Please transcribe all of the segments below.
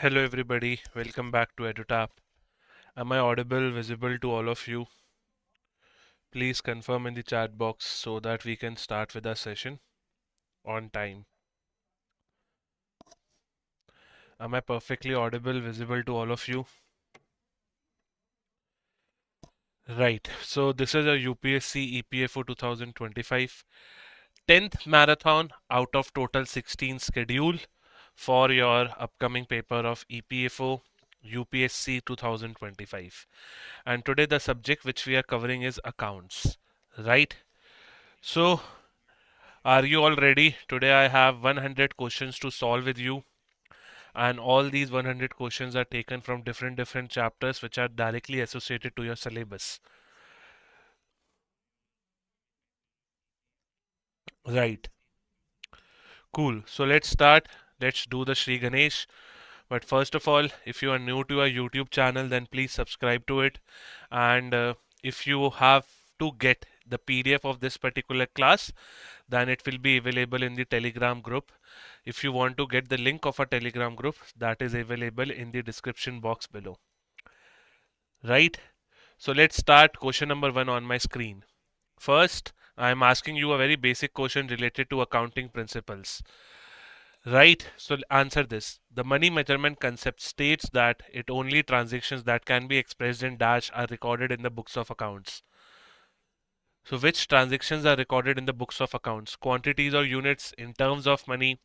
Hello everybody, welcome back to EduTap. Am I audible, visible to all of you? Please confirm in the chat box so that we can start with our session on time. Am I perfectly audible, visible to all of you? Right, so this is a UPSC EPFO 2025 10th marathon out of total 16 schedule for your upcoming paper of EPFO UPSC 2025. And today the subject which we are covering is accounts, right? So, are you all ready? Today I have 100 questions to solve with you, and all these 100 questions are taken from different chapters which are directly associated to your syllabus. Right. Cool. So let's start. Let's do the Sri Ganesh. But first of all, if you are new to our YouTube channel, then please subscribe to it. And if you have to get the PDF of this particular class, then it will be available in the Telegram group. If you want to get the link of a Telegram group, that is available in the description box below. Right? So let's start question number 1 on my screen. First, I am asking you a very basic question related to accounting principles. Right, so answer this. The money measurement concept states that it only transactions that can be expressed in dash are recorded in the books of accounts. So which transactions are recorded in the books of accounts? Quantities or units in terms of money,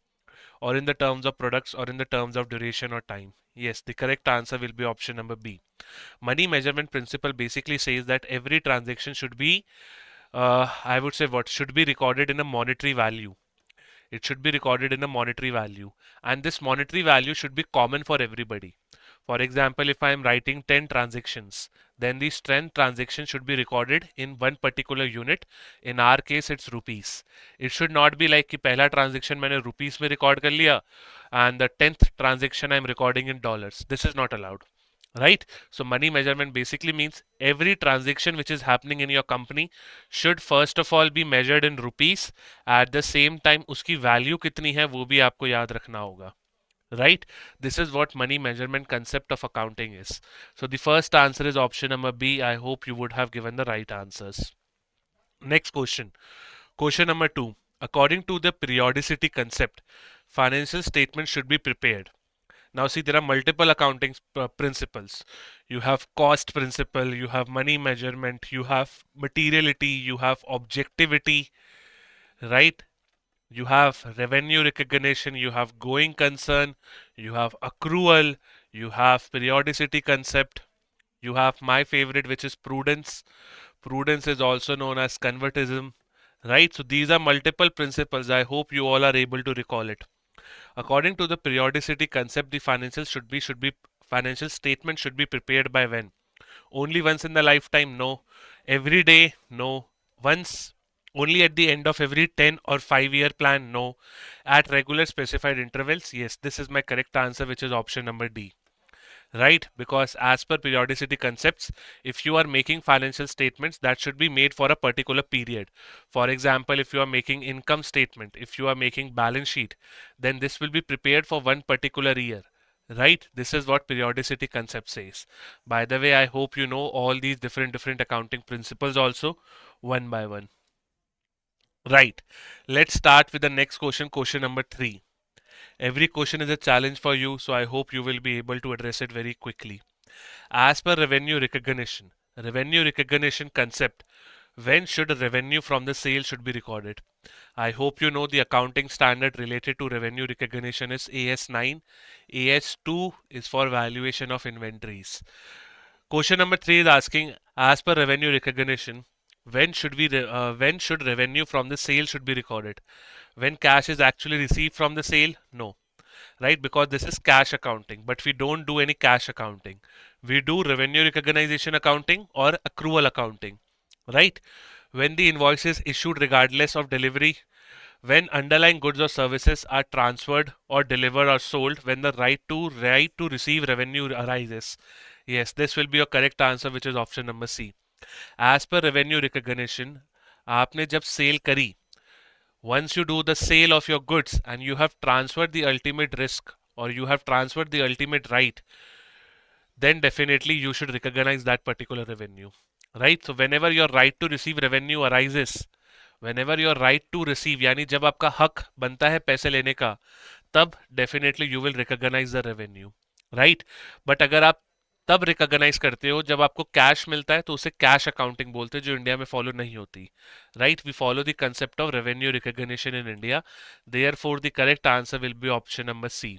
or in the terms of products, or in the terms of duration or time? Yes, the correct answer will be option number B. Money measurement principle basically says that every transaction should be, I would say what, should be recorded in a monetary value. It should be recorded in a monetary value, and this monetary value should be common for everybody. For example, if I am writing 10 transactions, then these 10 transactions should be recorded in one particular unit. In our case, it's rupees. It should not be like कि पहला transaction मैंने rupees में record कर लिया and the 10th transaction I'm recording in dollars. This is not allowed. Right? So money measurement basically means every transaction which is happening in your company should first of all be measured in rupees. At the same time उसकी value कितनी है वो भी आपको याद रखना होगा. Right? This is what money measurement concept of accounting is. So the first answer is option number B. I hope you would have given the right answers. Next question. Question number 2. According to the periodicity concept, financial statements should be prepared. Now see, there are multiple accounting principles. You have cost principle, you have money measurement, you have materiality, you have objectivity, right? You have revenue recognition, you have going concern, you have accrual, you have periodicity concept, you have my favorite, which is prudence. Prudence is also known as convertism, right? So these are multiple principles. I hope you all are able to recall it. According to the periodicity concept, the financial statement should be prepared by when? Only once in the lifetime? No. Every day? No. Once? Only at the end of every 10 or 5-year plan? No. At regular specified intervals? Yes. This is my correct answer, which is option number D. Right? Because as per periodicity concepts, if you are making financial statements, that should be made for a particular period. For example, if you are making income statement, if you are making balance sheet, then this will be prepared for one particular year. Right? This is what periodicity concept says. By the way, I hope you know all these different accounting principles also one by one. Right. Let's start with the next question, question number 3. Every question is a challenge for you, so I hope you will be able to address it very quickly. As per revenue recognition concept, when should revenue from the sale should be recorded? I hope you know the accounting standard related to revenue recognition is AS9. AS2 is for valuation of inventories. Question number 3 is asking, as per revenue recognition, when should revenue from the sale should be recorded? When cash is actually received from the sale? No. Right, because this is cash accounting, but we don't do any cash accounting. We do revenue recognition accounting or accrual accounting, right? When the invoice is issued regardless of delivery, when underlying goods or services are transferred or delivered or sold, when the right to receive revenue arises. Yes, this will be your correct answer, which is option number C. As per revenue recognition, आपने जब sale करी, once you do the sale of your goods and you have transferred the ultimate risk or you have transferred the ultimate right, then definitely you should recognize that particular revenue, right? So whenever your right to receive revenue arises, whenever your right to receive यानी जब आपका हक बनता है पैसे लेने का, तब definitely you will recognise the revenue, right? But अगर आप तब रिकॉग्नाइज करते हो जब आपको कैश मिलता है, तो उसे कैश अकाउंटिंग बोलते हैं, जो इंडिया में फॉलो नहीं होती, right? We follow the concept of revenue recognition in India, therefore the correct answer will be option number C.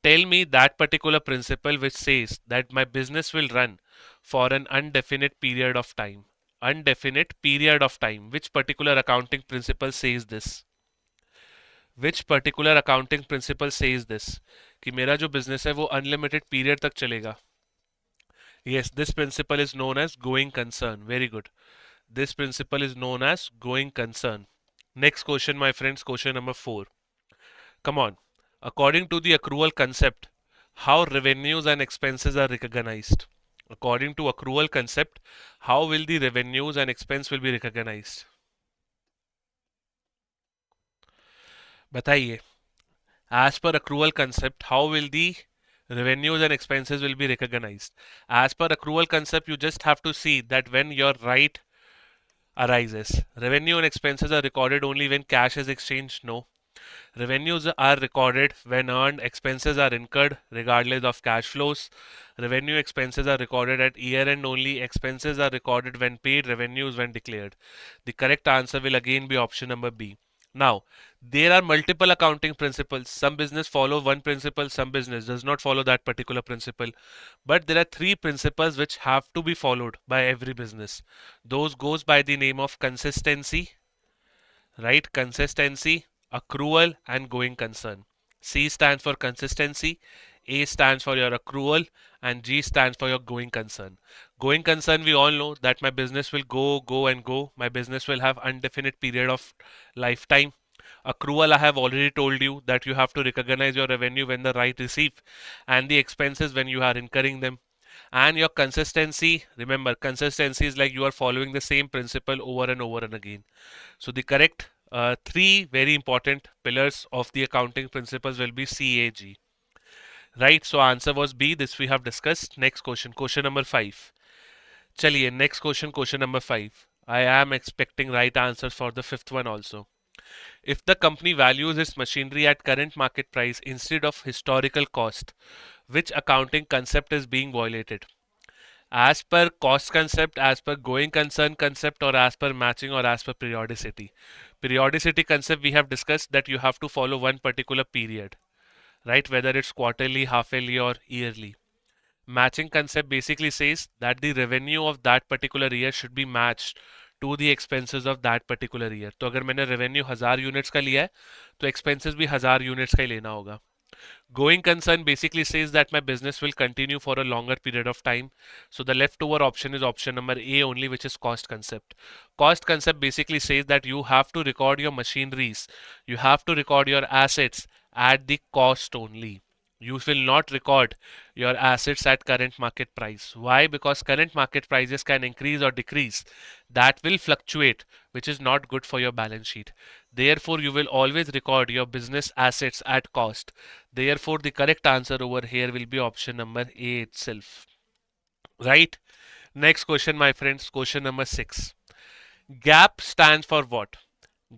Tell me that particular principle which says that my business will run for an undefinite period of time. Undefinite period of time. Which particular accounting principle says this? Which particular accounting principle says this? कि मेरा जो business है वो unlimited period तक चलेगा. Yes, this principle is known as going concern. Very good. This principle is known as going concern. Next question, my friends, question number 4. Come on. According to the accrual concept, how revenues and expenses are recognized? According to accrual concept, how will the revenues and expense will be recognized? बताइए. As per accrual concept, how will the revenues and expenses will be recognized? As per accrual concept, you just have to see that when your right arises, revenue and expenses are recorded only when cash is exchanged? No. Revenues are recorded when earned, expenses are incurred regardless of cash flows. Revenue expenses are recorded at year end only, expenses are recorded when paid, revenues when declared. The correct answer will again be option number B. Now, there are multiple accounting principles. Some business follow one principle, some business does not follow that particular principle. But there are three principles which have to be followed by every business. Those goes by the name of consistency, right? Consistency, accrual, and going concern. C stands for consistency, A stands for your accrual, and G stands for your going concern. Going concern, we all know that my business will go and go. My business will have indefinite period of lifetime. Accrual, I have already told you that you have to recognize your revenue when the right receive, and the expenses when you are incurring them. And your consistency, remember, consistency is like you are following the same principle over and over and again. So the correct three very important pillars of the accounting principles will be CAG. Right, so answer was B. This we have discussed. Next question, question number 5. Chaliye, next question, question number 5. I am expecting right answers for the fifth one also. If the company values its machinery at current market price instead of historical cost, which accounting concept is being violated? As per cost concept, as per going concern concept, or as per matching, or as per periodicity? Periodicity concept we have discussed that you have to follow one particular period, right? Whether it's quarterly, half yearly, or yearly. Matching concept basically says that the revenue of that particular year should be matched to the expenses of that particular year. तो अगर मैंने revenue 1000 units का लिया है, तो expenses भी 1000 units का ही लेना होगा. Going concern basically says that my business will continue for a longer period of time. So the leftover option is option number A only, which is cost concept. Cost concept basically says that you have to record your machineries, you have to record your assets at the cost only. You will not record your assets at current market price. Why? Because current market prices can increase or decrease. That will fluctuate, which is not good for your balance sheet. Therefore, you will always record your business assets at cost. Therefore, the correct answer over here will be option number A itself. Right? Next question, my friends, question number 6. GAAP stands for what?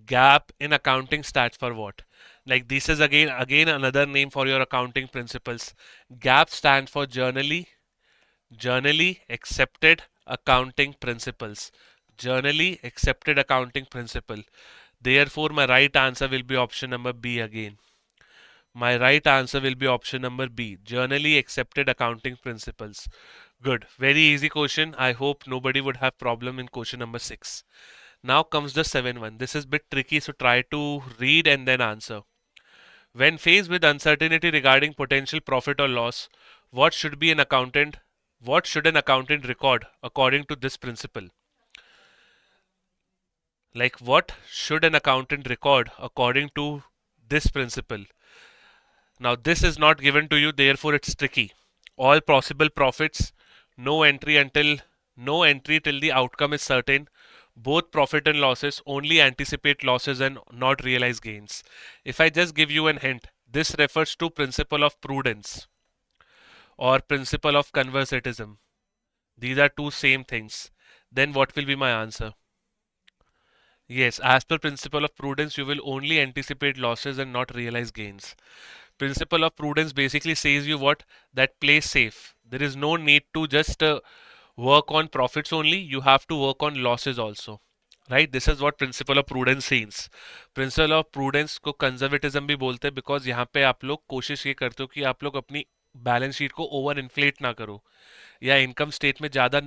GAAP in accounting stands for what? Like this is again another name for your accounting principles. GAAP stands for generally accepted accounting principles. Generally accepted accounting principle. Therefore, my right answer will be option number B again. My right answer will be option number B. Generally accepted accounting principles. Good. Very easy question. I hope nobody would have problem in question number 6. Now comes the 7th one. This is a bit tricky, so try to read and then answer. When faced with uncertainty regarding potential profit or loss, what should an accountant record according to this principle? Like what should an accountant record according to this principle? Now this is not given to you, therefore it's tricky. All possible profits, no entry till the outcome is certain. Both profit and losses, only anticipate losses and not realize gains. If I just give you an hint This refers to principle of prudence or principle of conservatism. These are two same things. Then what will be my answer? Yes, as per principle of prudence, you will only anticipate losses and not realize gains. Principle of prudence basically says you what? That play safe. There is no need to just work on profits only. You have to work on losses also. Right? This is what principle of prudence means. Principle of prudence को conservatism भी बोलते हैं because यहाँ पे आप लोग कोशिश ये करते हो कि आप लोग अपनी बैलेंस शीट को ओवर इन्फ्लेट ना करो या इनकम स्टेट में ज़्यादा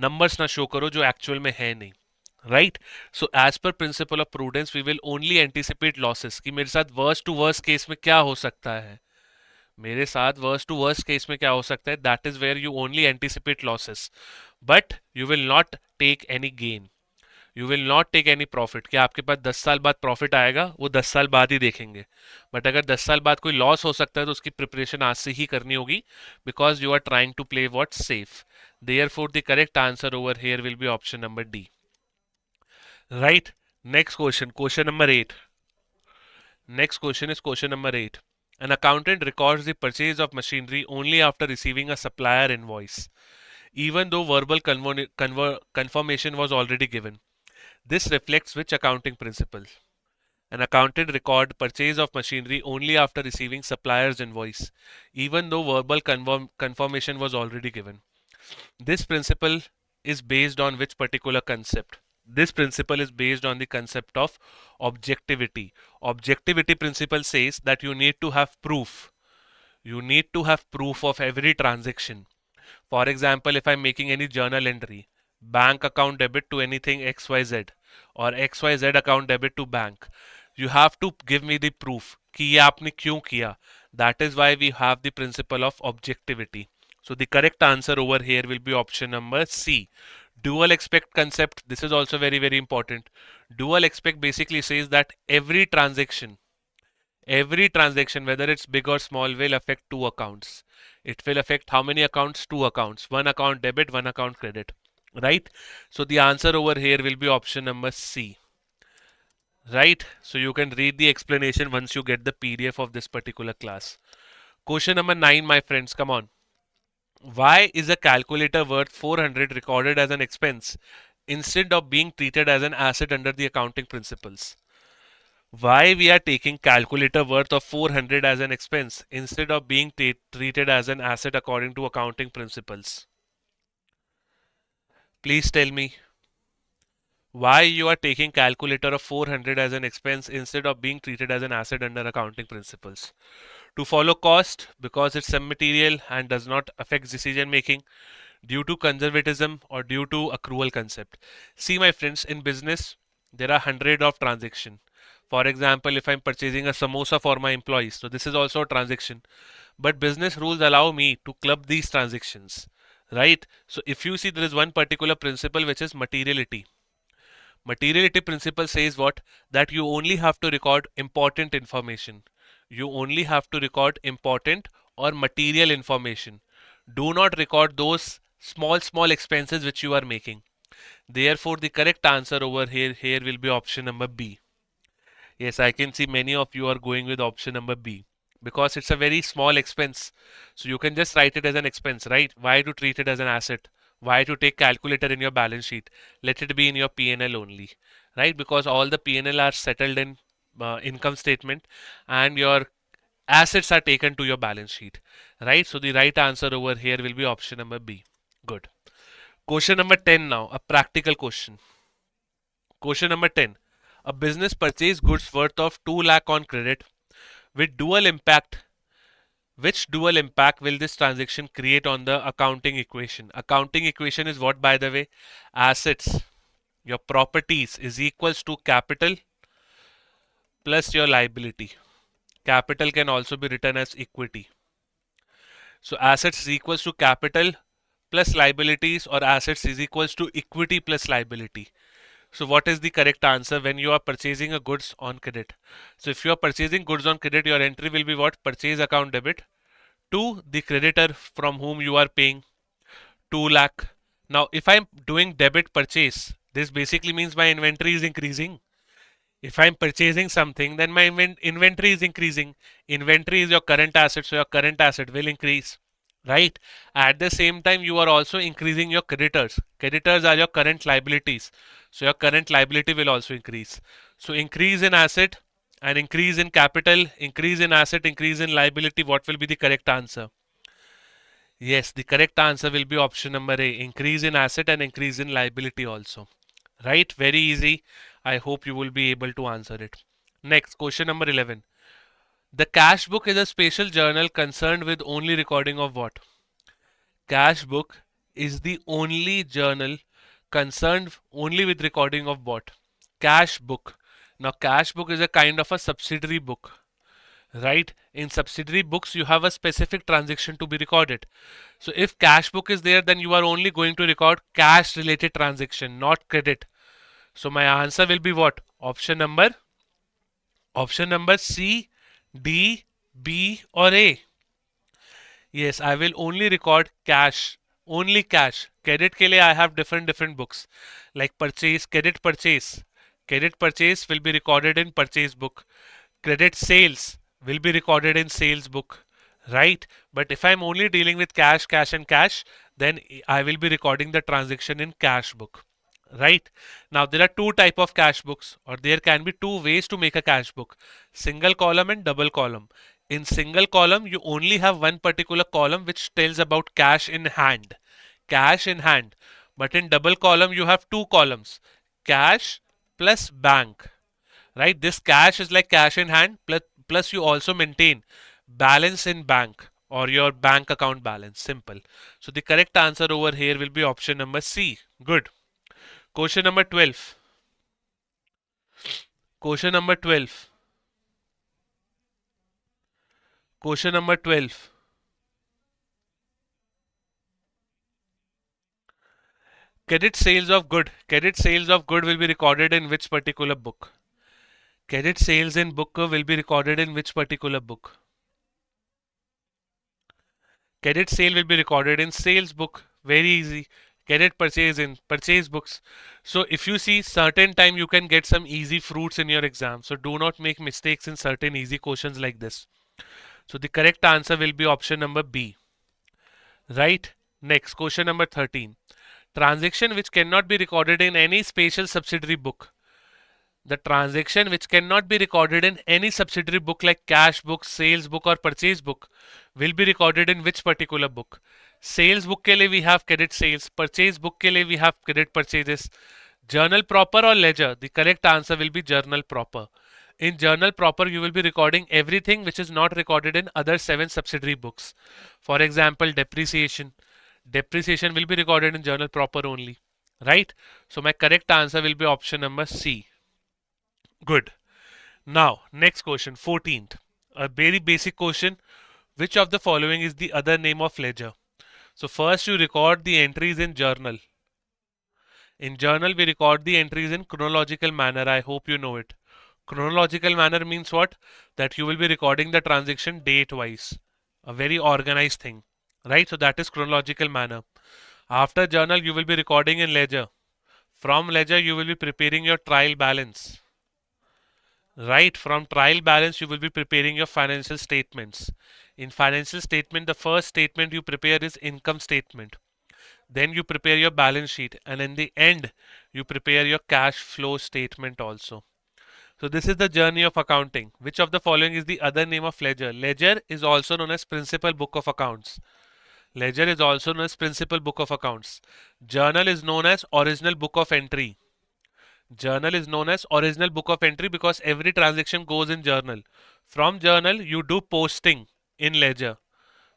नंबर्स ना शो करो जो एक्चुअल में है नहीं. Right. So as per principle of prudence we will only anticipate losses कि मेरे साथ वर्स्ट टू वर्स्ट केस में क्या हो सकता है. मेरे साथ वर्स्ट टू वर्स्ट केस में क्या हो सकता है. That is where you only anticipate losses but you will not take any gain. You will not take any profit. क्या आपके पास 10 साल बाद प्रॉफिट आएगा वो 10 साल बाद ही देखेंगे. बट अगर 10 साल बाद कोई लॉस हो सकता है तो उसकी प्रिपरेशन आज से ही करनी होगी because you are trying to play what safe. Therefore the correct answer over here will be option number D. Right. Next question. Question number 8. Next question is question number 8. An accountant records the purchase of machinery only after receiving a supplier invoice, even though verbal confirmation was already given. This reflects which accounting principle? An accountant record purchase of machinery only after receiving supplier's invoice, even though verbal confirmation was already given. This principle is based on which particular concept? This principle is based on the concept of objectivity. Objectivity principle says that you need to have proof. You need to have proof of every transaction. For example, if I'm making any journal entry, bank account debit to anything XYZ or XYZ account debit to bank, you have to give me the proof कि ये आपने क्यों किया. That is why we have the principle of objectivity. So the correct answer over here will be option number C. Dual expect concept, this is also very important. Dual expect basically says that every transaction whether it's big or small will affect two accounts. It will affect how many accounts? Two accounts. One account debit, one account credit. Right? So the answer over here will be option number C. Right? So you can read the explanation once you get the PDF of this particular class. Question number 9, my friends, come on. Why is a calculator worth 400 recorded as an expense instead of being treated as an asset under the accounting principles? Why we are taking calculator worth of 400 as an expense instead of being treated as an asset according to accounting principles? Please tell me why you are taking calculator of 400 as an expense instead of being treated as an asset under accounting principles. To follow cost because it's some material and does not affect decision making, due to conservatism or due to accrual concept. See my friends, in business there are hundred of transactions. For example, if I'm purchasing a samosa for my employees, so this is also a transaction. But business rules allow me to club these transactions, right? So if you see, there is one particular principle which is materiality. Materiality principle says what? That you only have to record important information. You only have to record important or material information. Do not record those small expenses which you are making. Therefore, the correct answer over here will be option number B. Yes, I can see many of you are going with option number B because it's a very small expense. So you can just write it as an expense, right? Why to treat it as an asset? Why to take calculator in your balance sheet? Let it be in your P&L only, right? Because all the P&L are settled in income statement and your assets are taken to your balance sheet, right? So the right answer over here will be option number B. Good. Question number 10 now, a practical question. Question number 10. A business purchased goods worth of 2 lakh on credit with dual impact. Which dual impact will this transaction create on the accounting equation? Accounting equation is what, by the way? Assets, your properties is equals to capital plus your liability. Capital can also be written as equity. So assets is equals to capital plus liabilities, or assets is equals to equity plus liability. So what is the correct answer when you are purchasing a goods on credit? So if you are purchasing goods on credit, your entry will be what? Purchase account debit to the creditor from whom you are paying 2 lakh. Now if I'm doing debit purchase, this basically means my inventory is increasing. If I'm purchasing something, then my inventory is increasing. Inventory is your current asset, so your current asset will increase, right? At the same time, you are also increasing your creditors. Creditors are your current liabilities, so your current liability will also increase. So increase in asset and increase in capital, increase in asset, increase in liability. What will be the correct answer? Yes, the correct answer will be option number A, increase in asset and increase in liability also. Right? Very easy. I hope you will be able to answer it. Next, question number 11. The cash book is a special journal concerned with only recording of what? Cash book is the only journal concerned only with recording of what? Cash book. Now, cash book is a kind of a subsidiary book, right? In subsidiary books, you have a specific transaction to be recorded. So if cash book is there, then you are only going to record cash related transaction, not credit. So my answer will be what? Option number C, D, B or A. Yes, I will only record cash. Only cash. Credit के लिए I have different books. Like purchase, credit purchase. Credit purchase will be recorded in purchase book. Credit sales will be recorded in sales book. Right? But if I'm only dealing with cash, cash and cash, then I will be recording the transaction in cash book. Right? Now there are two type of cash books, or there can be two ways to make a cash book: single column and double column. In single column, you only have one particular column which tells about cash in hand. Cash in hand. But in double column, you have two columns: cash plus bank. Right? This cash is like cash in hand, plus you also maintain balance in bank or your bank account balance. Simple. So the correct answer over here will be option number C. Good. Question number 12. Question number 12. Question number 12. Credit sales of good. Credit sales of good will be recorded in which particular book? Credit sales in book will be recorded in which particular book? Credit sale will be recorded in sales book. Very easy. Credit purchase in purchase books. So if you see, certain time you can get some easy fruits in your exam. So do not make mistakes in certain easy questions like this. So the correct answer will be option number B. Right? Next, question number 13. Transaction which cannot be recorded in any special subsidiary book. The transaction which cannot be recorded in any subsidiary book like cash book, sales book or purchase book will be recorded in which particular book? Sales book के लिए we have credit sales, purchase book के लिए we have credit purchases. Journal proper or ledger? The correct answer will be journal proper. In journal proper, you will be recording everything which is not recorded in other 7 subsidiary books. For example, depreciation. Depreciation will be recorded in journal proper only. Right? So my correct answer will be option number C. Good. Now, next question, 14th. A very basic question. Which of the following is the other name of ledger? So first you record the entries in journal. In journal, we record the entries in chronological manner. I hope you know it. Chronological manner means what? That you will be recording the transaction date-wise. A very organized thing. Right? So that is chronological manner. After journal, you will be recording in ledger. From ledger, you will be preparing your trial balance. Right, from trial balance you will be preparing your financial statements. In financial statement, the first statement you prepare is income statement. Then you prepare your balance sheet, and in the end you prepare your cash flow statement also. So this is the journey of accounting. Which of the following is the other name of ledger? Ledger is also known as principal book of accounts. Ledger is also known as principal book of accounts. Journal is known as original book of entry. Journal is known as original book of entry because every transaction goes in journal. From journal you do posting in ledger.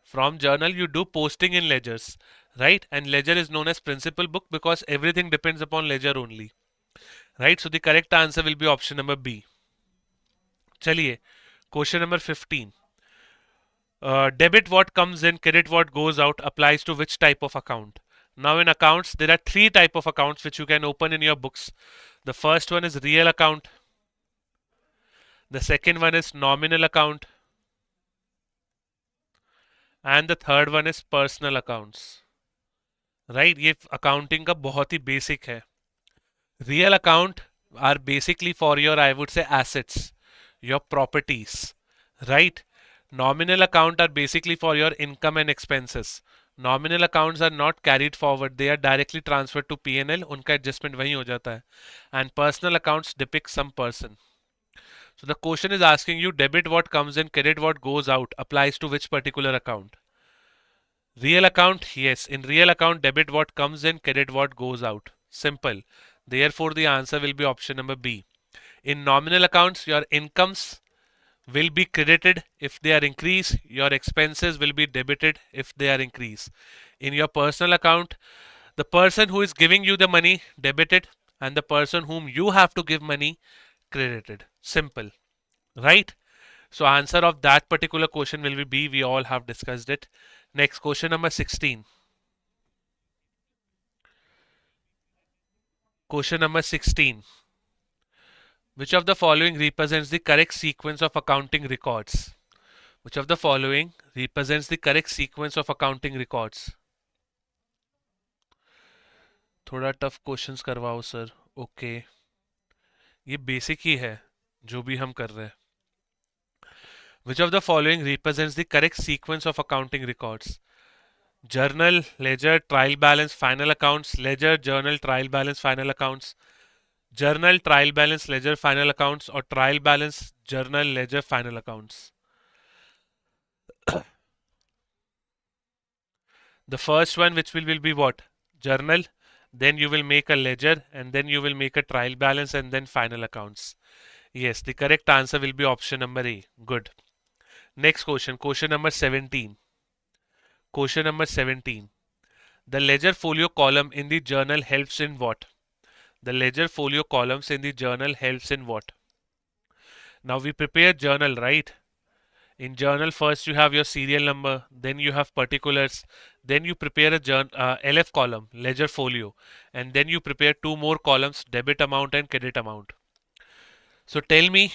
From journal you do posting in ledgers, right? And ledger is known as principal book because everything depends upon ledger only, right? So the correct answer will be option number B. Chaliye, question number 15. Debit what comes in, credit what goes out applies to which type of account? Now in accounts there are 3 type of accounts which you can open in your books. The first one is real account. The second one is nominal account. And the third one is personal accounts. Right? ये accounting का बहुत ही basic है. Real account are basically for your, I would say, assets, your properties, right? Nominal account are basically for your income and expenses. Nominal accounts are not carried forward, they are directly transferred to P&L, उनका adjustment वहीं हो जाता है. And personal accounts depict some person. So the question is asking you debit what comes in, credit what goes out applies to which particular account? Real account, yes. In real account, debit what comes in, credit what goes out. Simple. Therefore, the answer will be option number B. In nominal accounts, your incomes will be credited if they are increased, your expenses will be debited if they are increased. In your personal account, the person who is giving you the money debited and the person whom you have to give money credited. Simple, right? So answer of that particular question will be B. We all have discussed it. Next, question number 16. Question number 16. Which of the following represents the correct sequence of accounting records? Which of the following represents the correct sequence of accounting records? थोड़ा tough questions करवाओ sir. Okay, ये basic ही है जो भी हम कर रहे हैं. Which of the following represents the correct sequence of accounting records? Journal, ledger, trial balance, final accounts, ledger, journal, trial balance, final accounts, journal, trial balance, ledger, final accounts, or trial balance, journal, ledger, final accounts. The first one, which will be what? Journal, then you will make a ledger, and then you will make a trial balance, and then final accounts. Yes, the correct answer will be option number A. Good. Next question, question number 17. Question number 17. The ledger folio column in the journal helps in what? The ledger folio columns in the journal helps in what? Now we prepare journal, right? In journal, first you have your serial number, then you have particulars, then you prepare a LF column, ledger folio, and then you prepare two more columns, debit amount and credit amount. So tell me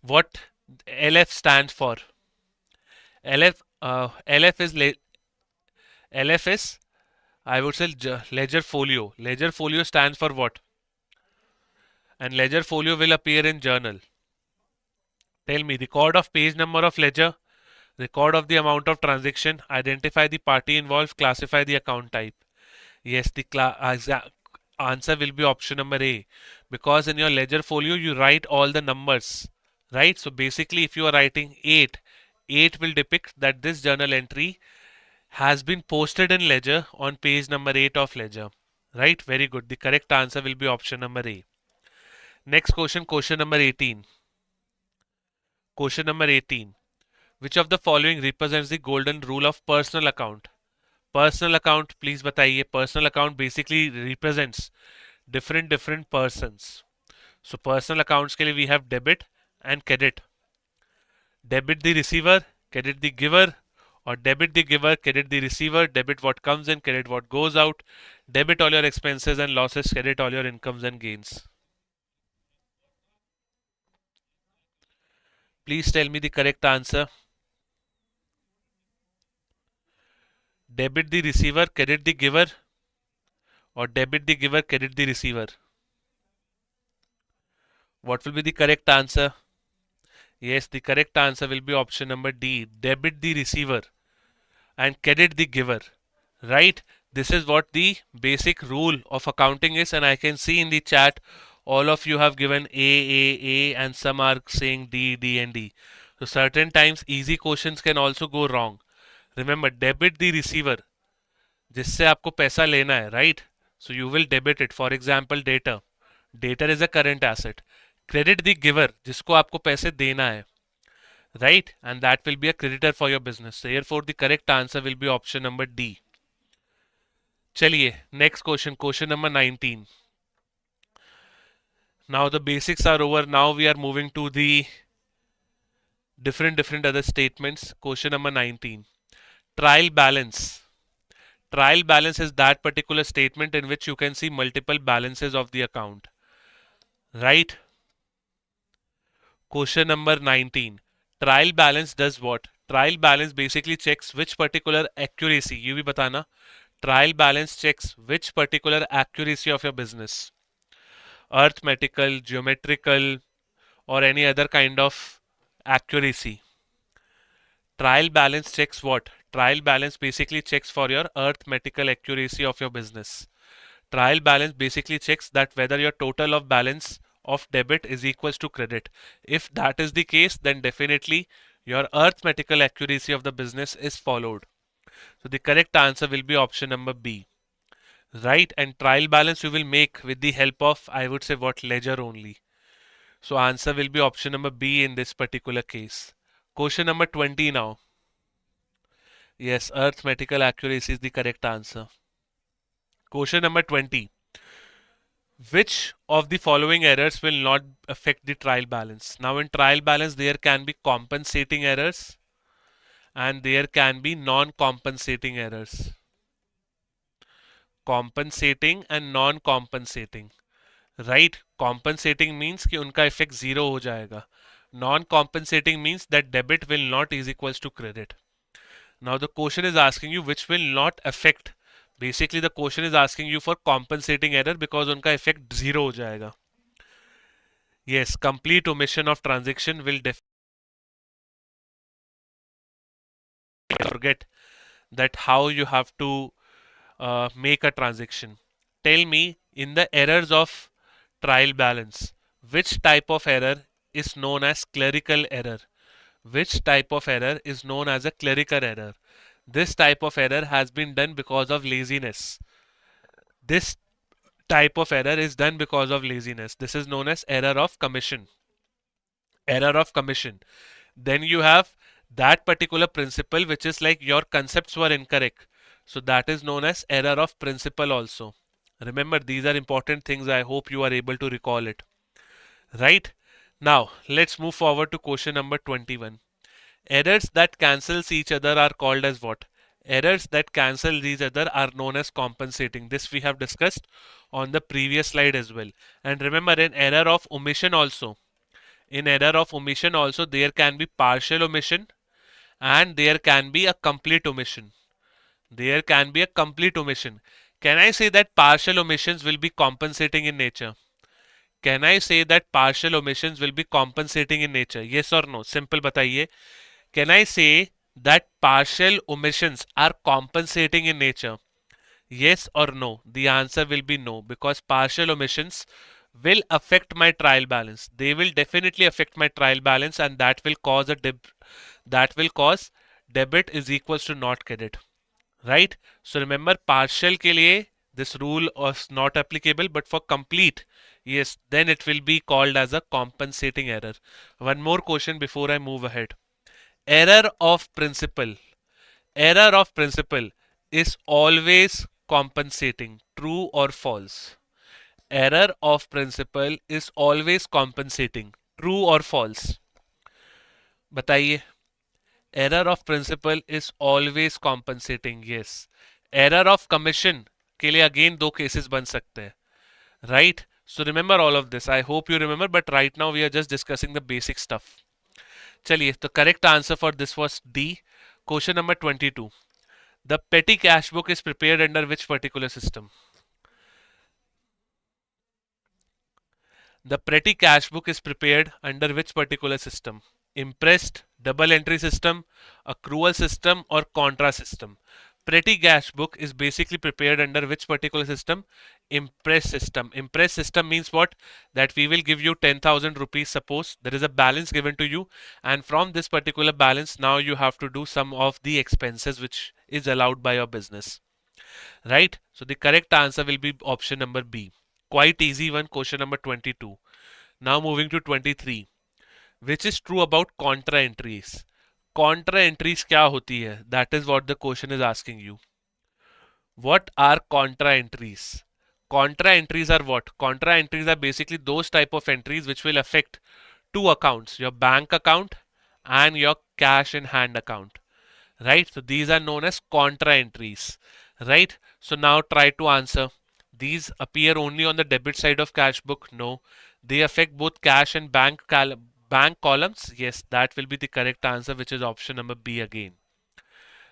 what LF stands for. LF is I would say ledger folio. Ledger folio stands for what? And ledger folio will appear in journal. Tell me, record of page number of ledger, record of the amount of transaction, identify the party involved, classify the account type. Yes, the answer will be option number A, because in your ledger folio you write all the numbers, right? So basically if you are writing 8, 8 will depict that this journal entry has been posted in ledger on page number 8 of ledger, right? Very good. The correct answer will be option number A. Next question, question number 18. Question number 18. Which of the following represents the golden rule of personal account? Personal account, please बताइए. Personal account basically represents different persons. So personal accounts के लिए we have debit and credit. Debit the receiver, credit the giver, or debit the giver, credit the receiver, debit what comes in, credit what goes out, debit all your expenses and losses, credit all your incomes and gains. Please tell me the correct answer. Debit the receiver, credit the giver, or debit the giver, credit the receiver. What will be the correct answer? Yes, the correct answer will be option number D. Debit the receiver and credit the giver. Right? This is what the basic rule of accounting is, and I can see in the chat all of you have given A, and some are saying D, and D. So certain times easy questions can also go wrong. Remember, debit the receiver, जिससे आपको पैसा लेना है, right? So you will debit it. For example, debtor. Debtor is a current asset. Credit the giver, जिसको आपको पैसे देना है, right? And that will be a creditor for your business. Therefore, the correct answer will be option number D. चलिए, next question, question number 19. Now the basics are over. Now we are moving to the different other statements. Question number 19. Trial balance. Trial balance is that particular statement in which you can see multiple balances of the account. Right? Question number 19. Trial balance does what? Trial balance basically checks which particular accuracy. You भी बताना. Trial balance checks which particular accuracy of your business. arithmetical, geometrical, or any other kind of accuracy. Trial balance checks what? Trial balance basically checks for your arithmetical accuracy of your business. Trial balance basically checks that whether your total of balance of debit is equals to credit. If that is the case, then definitely your arithmetical accuracy of the business is followed. So the correct answer will be option number B. Right, and trial balance you will make with the help of, I would say, what, ledger only. So answer will be option number B in this particular case. Question number 20 now. Yes, arithmetical accuracy is the correct answer. Question number 20. Which of the following errors will not affect the trial balance? Now in trial balance there can be compensating errors and there can be non-compensating errors. Compensating and non-compensating. Right? Compensating means कि उनका effect zero हो जाएगा. Non-compensating means that debit will not is equals to credit. Now the question is asking you which will not affect. Basically the question is asking you for compensating error because उनका effect zero हो जाएगा. Yes, complete omission of transaction will definitely forget that how you have to make a transaction. Tell me in the errors of trial balance, which type of error is known as clerical error? Which type of error is known as a clerical error? This type of error has been done because of laziness. This type of error is done because of laziness. This is known as error of commission. Error of commission. Then you have that particular principle which is like your concepts were incorrect. So that is known as error of principle also. Remember, these are important things. I hope you are able to recall it. Right? Now, let's move forward to question number 21. Errors that cancels each other are called as what? Errors that cancel each other are known as compensating. This we have discussed on the previous slide as well. And remember, in error of omission also, there can be partial omission and there can be a complete omission. There can be a complete omission. Can I say that partial omissions will be compensating in nature? Can I say that partial omissions will be compensating in nature? Yes or no? Simple bataiye. Can I say that partial omissions are compensating in nature? Yes or no? The answer will be no, because partial omissions will affect my trial balance. They will definitely affect my trial balance, and that will cause debit is equals to not credit. Right? So remember, partial के लिए this rule was not applicable, but for complete, yes, then it will be called as a compensating error. One more question before I move ahead. Error of principle. Error of principle is always compensating. True or false? Error of principle is always compensating. True or false? बताइए. Error of principle is always compensating. Yes. Error of commission के लिए again दो cases बन सकते हैं. Right? So remember all of this. I hope you remember, but right now we are just discussing the basic stuff. चलिए, the correct answer for this was D. Question number 22. The petty cash book is prepared under which particular system? The petty cash book is prepared under which particular system? Impressed, double entry system, accrual system, or contra system? Petty cash book is basically prepared under which particular system? Impress system. Impress system means what? That we will give you 10,000 rupees. Suppose there is a balance given to you, and from this particular balance now you have to do some of the expenses which is allowed by your business. Right? So the correct answer will be option number B. Quite easy one, question number 22. Now moving to 23. Which is true about contra entries? Contra entries क्या होती है? That is what the question is asking you. What are contra entries? Contra entries are what? Contra entries are basically those type of entries which will affect two accounts, your bank account and your cash in hand account. Right? So these are known as contra entries. Right? So now try to answer. These appear only on the debit side of cash book. No. They affect both cash and bank columns. Yes, that will be the correct answer, which is option number B again.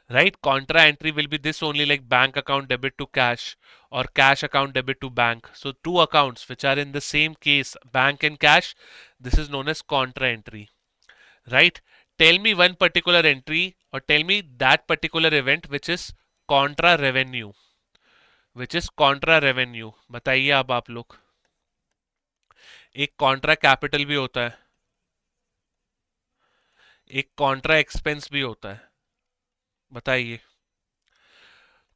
right? Contra entry will be this only, like bank account debit to cash or cash account debit to bank. So two accounts which are in the same case, bank and cash, this is known as contra entry, right? Tell me one particular entry or tell me that particular event which is contra revenue, बताइए अब आप लोग. एक Contra capital भी होता है, एक Contra expense भी होता है, बताइए.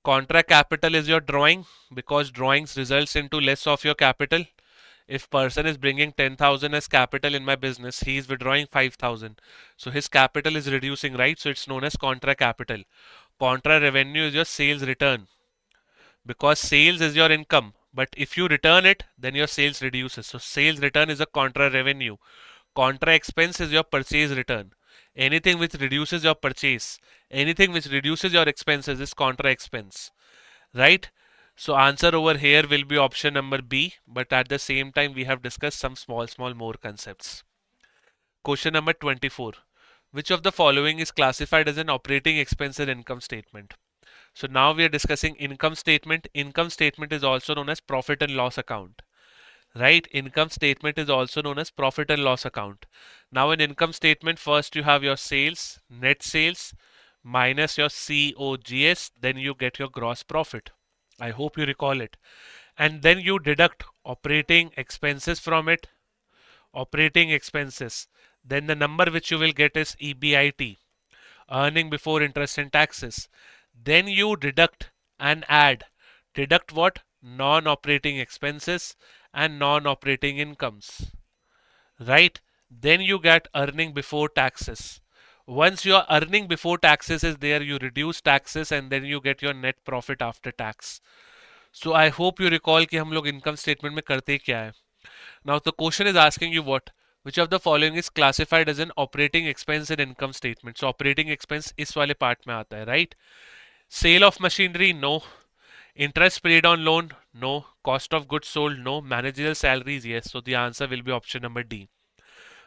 Contra capital is your drawing because drawings results into less of your capital. If person is bringing 10,000 as capital in my business, he is withdrawing 5,000. So his capital is reducing, right? So it's known as contra capital. Contra revenue is your sales return because sales is your income. But if you return it, then your sales reduces. So sales return is a contra revenue. Contra expense is your purchase return. Anything which reduces your purchase, anything which reduces your expenses is contra expense, right? So answer over here will be option number B, but at the same time we have discussed some small more concepts. Question number 24. Which of the following is classified as an operating expense in income statement? So now we are discussing income statement. Income statement is also known as profit and loss account, right? Income statement is also known as profit and loss account. Now in income statement, first you have your sales, net sales minus your COGS, then you get your gross profit. I hope you recall it. And then you deduct operating expenses from it, operating expenses. Then the number which you will get is EBIT, earning before interest and taxes. Then you deduct and add. Deduct what? Non-operating expenses and non-operating incomes, right? Then you get earning before taxes. Once your earning before taxes is there, you reduce taxes and then you get your net profit after tax. So I hope you recall कि हम लोग income statement में करते क्या है. Now the question is asking you what? Which of the following is classified as an operating expense in income statement? So operating expense इस वाले part में आता है, right? Sale of machinery, no. Interest paid on loan, no. Cost of goods sold, no. Managerial salaries, yes. So the answer will be option number D.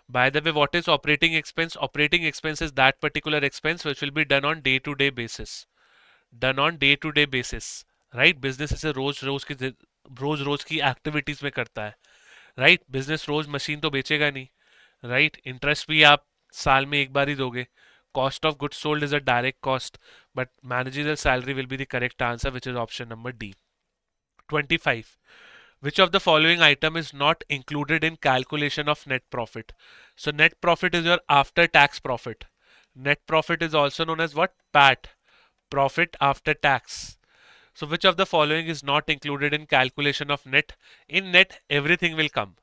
By the way, what is operating expense? Operating expense is that particular expense which will be done on day-to-day basis. Done on day-to-day basis, right? Business इसे रोज की activities में करता है, right? Business रोज machine तो बेचेगा नहीं, right? Interest भी आप साल में एक बार ही दोगे. Cost of goods sold is a direct cost, but managerial salary will be the correct answer, which is option number D. 25. Which of the following item is not included in calculation of net profit? So net profit is your after tax profit. Net profit is also known as what? PAT, profit after tax. So which of the following is not included in calculation of net? In net, everything will come,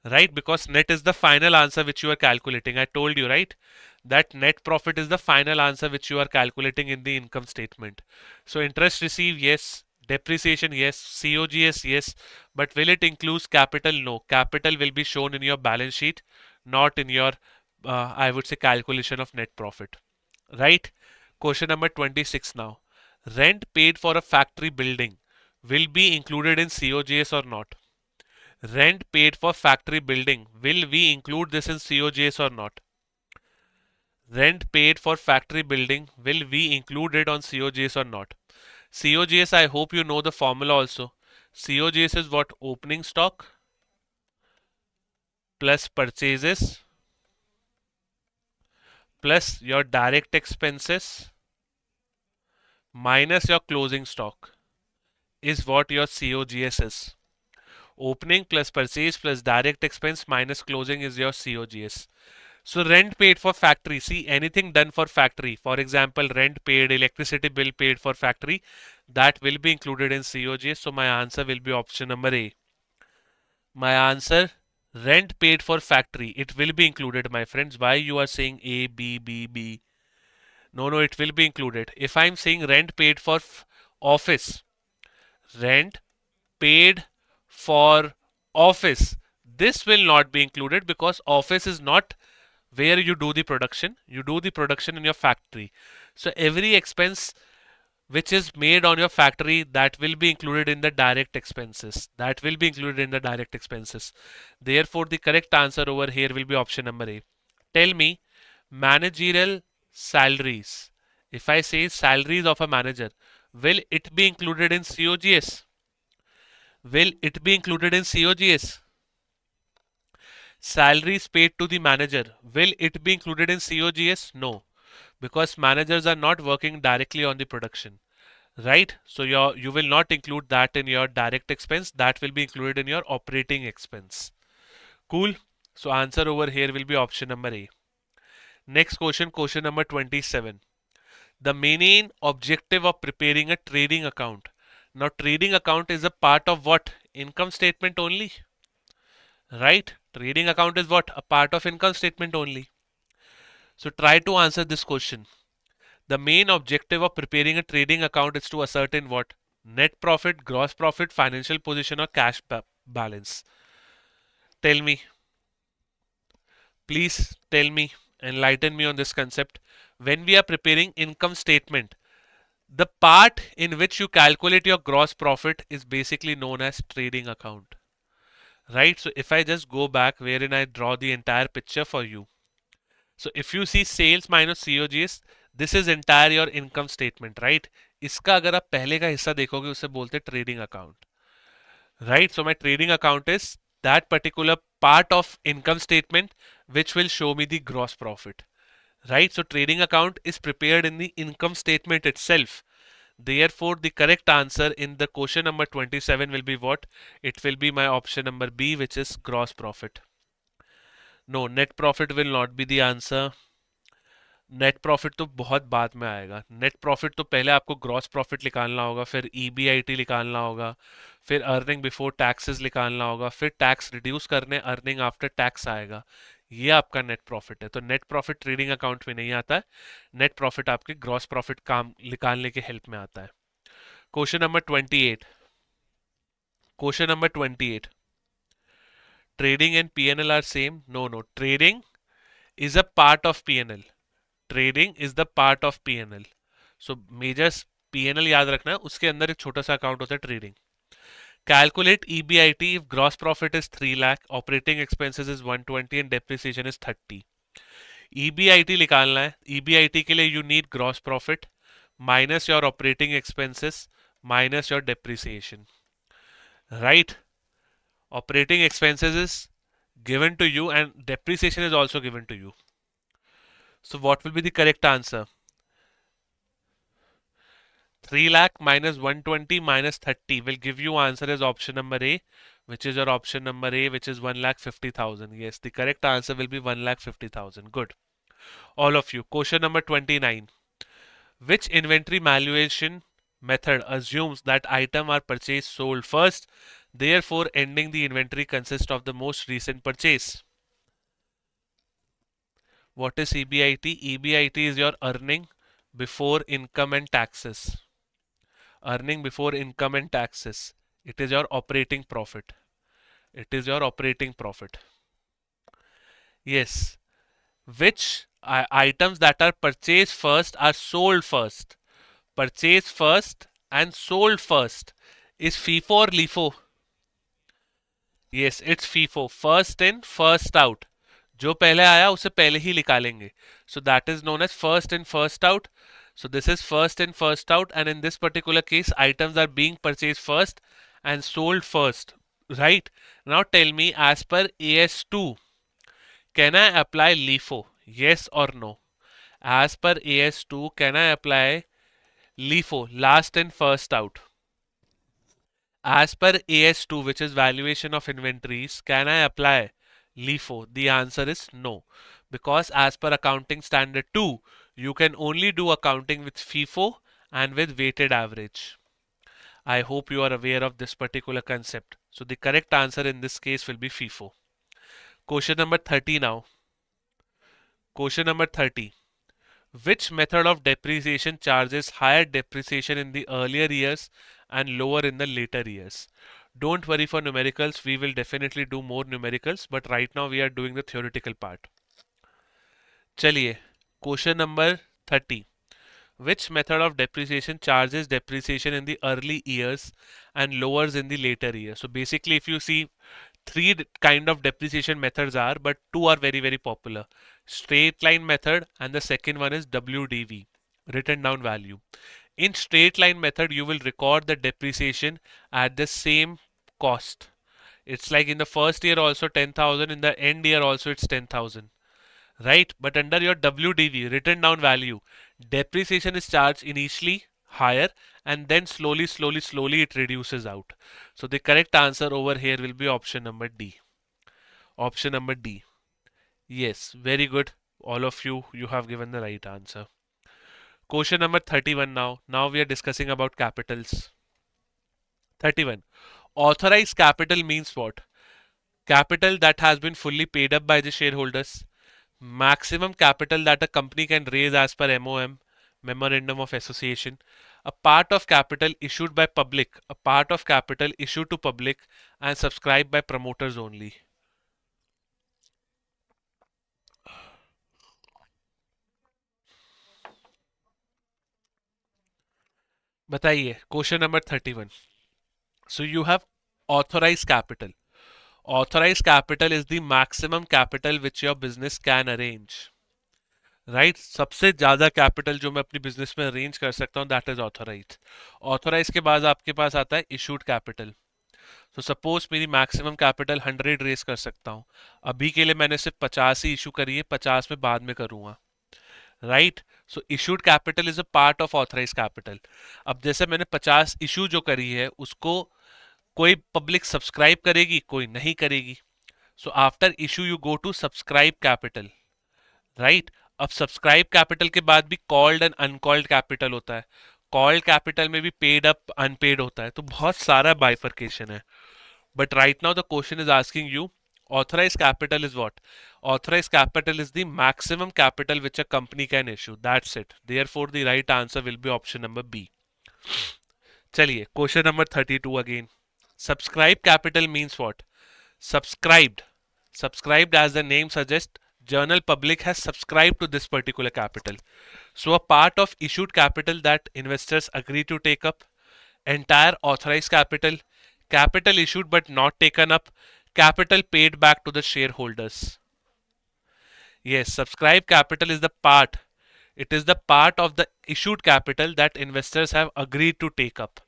right? Because net is the final answer which you are calculating. I told you, right? That net profit is the final answer which you are calculating in the income statement. So interest received, yes. Depreciation, yes. COGS, yes. But will it include capital? No. Capital will be shown in your balance sheet, not in your, I would say, calculation of net profit, right? Question number 26 now. Rent paid for a factory building will be included in COGS or not? Rent paid for factory building, will we include this in COGS or not? Rent paid for factory building, will we include it on COGS or not? COGS, I hope you know the formula also. COGS is what? Opening stock plus purchases plus your direct expenses minus your closing stock is what your COGS is. Opening plus purchase plus direct expense minus closing is your COGS. So rent paid for factory, see anything done for factory, for example rent paid, electricity bill paid for factory, that will be included in COGS. So my answer will be option number A. My answer, rent paid for factory, it will be included, my friends. Why you are saying A, B, B, B? No, it will be included. If I'm saying rent paid for office, rent paid for office, this will not be included because office is not where you do the production. You do the production in your factory. So every expense which is made on your factory, that will be included in the direct expenses. That will be included in the direct expenses. Therefore, the correct answer over here will be option number A. Tell me, managerial salaries If I say salaries of a manager, will it be included in COGS? Will it be included in COGS? Salaries paid to the manager, will it be included in COGS? No, because managers are not working directly on the production, right? So you will not include that in your direct expense. That will be included in your operating expense. Cool. So answer over here will be option number A. Next question, question number 27. The main objective of preparing a trading account. Now trading account is a part of what? Income statement only. Right? Trading account is what? A part of income statement only. So try to answer this question. The main objective of preparing a trading account is to ascertain what? Net profit, gross profit, financial position or cash balance. Tell me. Please tell me. Enlighten me on this concept. When we are preparing income statement, the part in which you calculate your gross profit is basically known as trading account. Right? So if I just go back wherein I draw the entire picture for you. So if you see sales minus COGS, this is entire your income statement, right? इसका अगर आप पहले का हिस्सा देखोगे उसे बोलते हैं trading account, right? So my trading account is that particular part of income statement which will show me the gross profit, right? So trading account is prepared in the income statement itself. Therefore, the correct answer in the question number 27 will be what? It will be my option number B, which is gross profit. No, net profit will not be the answer. Net profit तो बहुत बाद में आएगा. Net profit तो पहले आपको gross profit निकालना होगा, फिर ईबीआईटी निकालना होगा, फिर अर्निंग बिफोर टैक्सेस निकालना होगा, फिर टैक्स रिड्यूस करने अर्निंग आफ्टर टैक्स आएगा. ये आपका नेट प्रॉफिट है. तो नेट प्रॉफिट ट्रेडिंग अकाउंट में नहीं आता है. नेट प्रॉफिट आपके ग्रॉस प्रॉफिट काम निकालने के हेल्प में आता है. Question number 28. Question number 28. Trading and P&L are same? No, no. Trading is a part of P&L. Trading is the part of P&L. So major P&L याद रखना है, उसके अंदर एक छोटा सा अकाउंट होता है trading. Calculate EBIT if gross profit is 3 lakh, operating expenses is 120 and depreciation is 30. EBIT निकालना है. EBIT के लिए you need gross profit minus your operating expenses minus your depreciation. Right? Operating expenses is given to you and depreciation is also given to you. So what will be the correct answer? 3 lakh minus 120 minus 30 will give you answer as option number A, which is your option number A, which is 1,50,000. Yes, the correct answer will be 1,50,000. Good. All of you. Question number 29. Which inventory valuation method assumes that items are purchased sold first, therefore ending the inventory consists of the most recent purchase? What is EBIT? EBIT is your earning before income and taxes. Earning before income and taxes. It is your operating profit. It is your operating profit. Yes. Which items that are purchased first are sold first? Purchased first and sold first. Is FIFO or LIFO? Yes, it's FIFO. First in, first out. जो पहले आया उसे पहले ही निकालेंगे. So that is known as first in, first out. So this is first in, first out, and in this particular case, items are being purchased first and sold first. Right? Now tell me, as per AS2, can I apply LIFO? Yes or no? As per AS2, can I apply LIFO? Last in, first out. As per AS2, which is valuation of inventories, can I apply LIFO? The answer is no. Because as per accounting standard 2, you can only do accounting with FIFO and with weighted average. I hope you are aware of this particular concept. So the correct answer in this case will be FIFO. Question number 30 now. Question number 30. Which method of depreciation charges higher depreciation in the earlier years and lower in the later years? Don't worry for numericals. We will definitely do more numericals, but right now we are doing the theoretical part. चलिए, question number 30. Which method of depreciation charges depreciation in the early years and lowers in the later years? So basically, if you see, three kind of depreciation methods are, but two are very, very popular. Straight line method and the second one is WDV. written down value. In straight line method, you will record the depreciation at the same cost. It's like in the first year also 10,000, in the end year also it's 10,000, right? But under your WDV, written down value, depreciation is charged initially higher and then slowly it reduces out. So the correct answer over here will be option number D. Option number D. Yes, very good. All of you, you have given the right answer. Question number 31 now. Now we are discussing about capitals. 31. Authorized capital means what? Capital that has been fully paid up by the shareholders. Maximum capital that a company can raise as per MOM, Memorandum of Association. A part of capital issued by public. A part of capital issued to public and subscribed by promoters only. बताइए, question number 31. So you have authorized capital. Authorized capital is the maximum capital which your business can arrange. Right सबसे ज्यादा capital जो मैं अपनी business में arrange कर सकता हूँ दैट इज ऑथोराइज. ऑथोराइज के बाद आपके पास आता है इशूड कैपिटल. तो सपोज मेरी मैक्सिमम कैपिटल 100 रेस कर सकता हूँ. अभी के लिए मैंने सिर्फ 50 ही इशू करी है, 50 में बाद में करूँगा. Right, so issued capital is a part of authorise capital. अब जैसे मैंने 50 इशू जो करी है उसको कोई पब्लिक सब्सक्राइब करेगी, कोई नहीं करेगी. So after issue you go to subscribe capital. Right, अब सब्सक्राइब कैपिटल के बाद भी कॉल्ड एंड अनकॉल्ड कैपिटल होता है. कॉल्ड कैपिटल में भी पेड अप अनपेड होता है. तो बहुत सारा बाइफर्केशन है. But right now the question is asking you authorized capital is what? Authorized capital is the maximum capital which a company can issue. That's it. Therefore the right answer will be option number B. चलिए question number 32 again. Subscribed capital means what? Subscribed. Subscribed, as the name suggests, journal public has subscribed to this particular capital. So a part of issued capital that investors agree to take up, entire authorized capital, capital issued but not taken up, capital paid back to the shareholders. Yes, subscribed capital is the part. It is the part of the issued capital that investors have agreed to take up.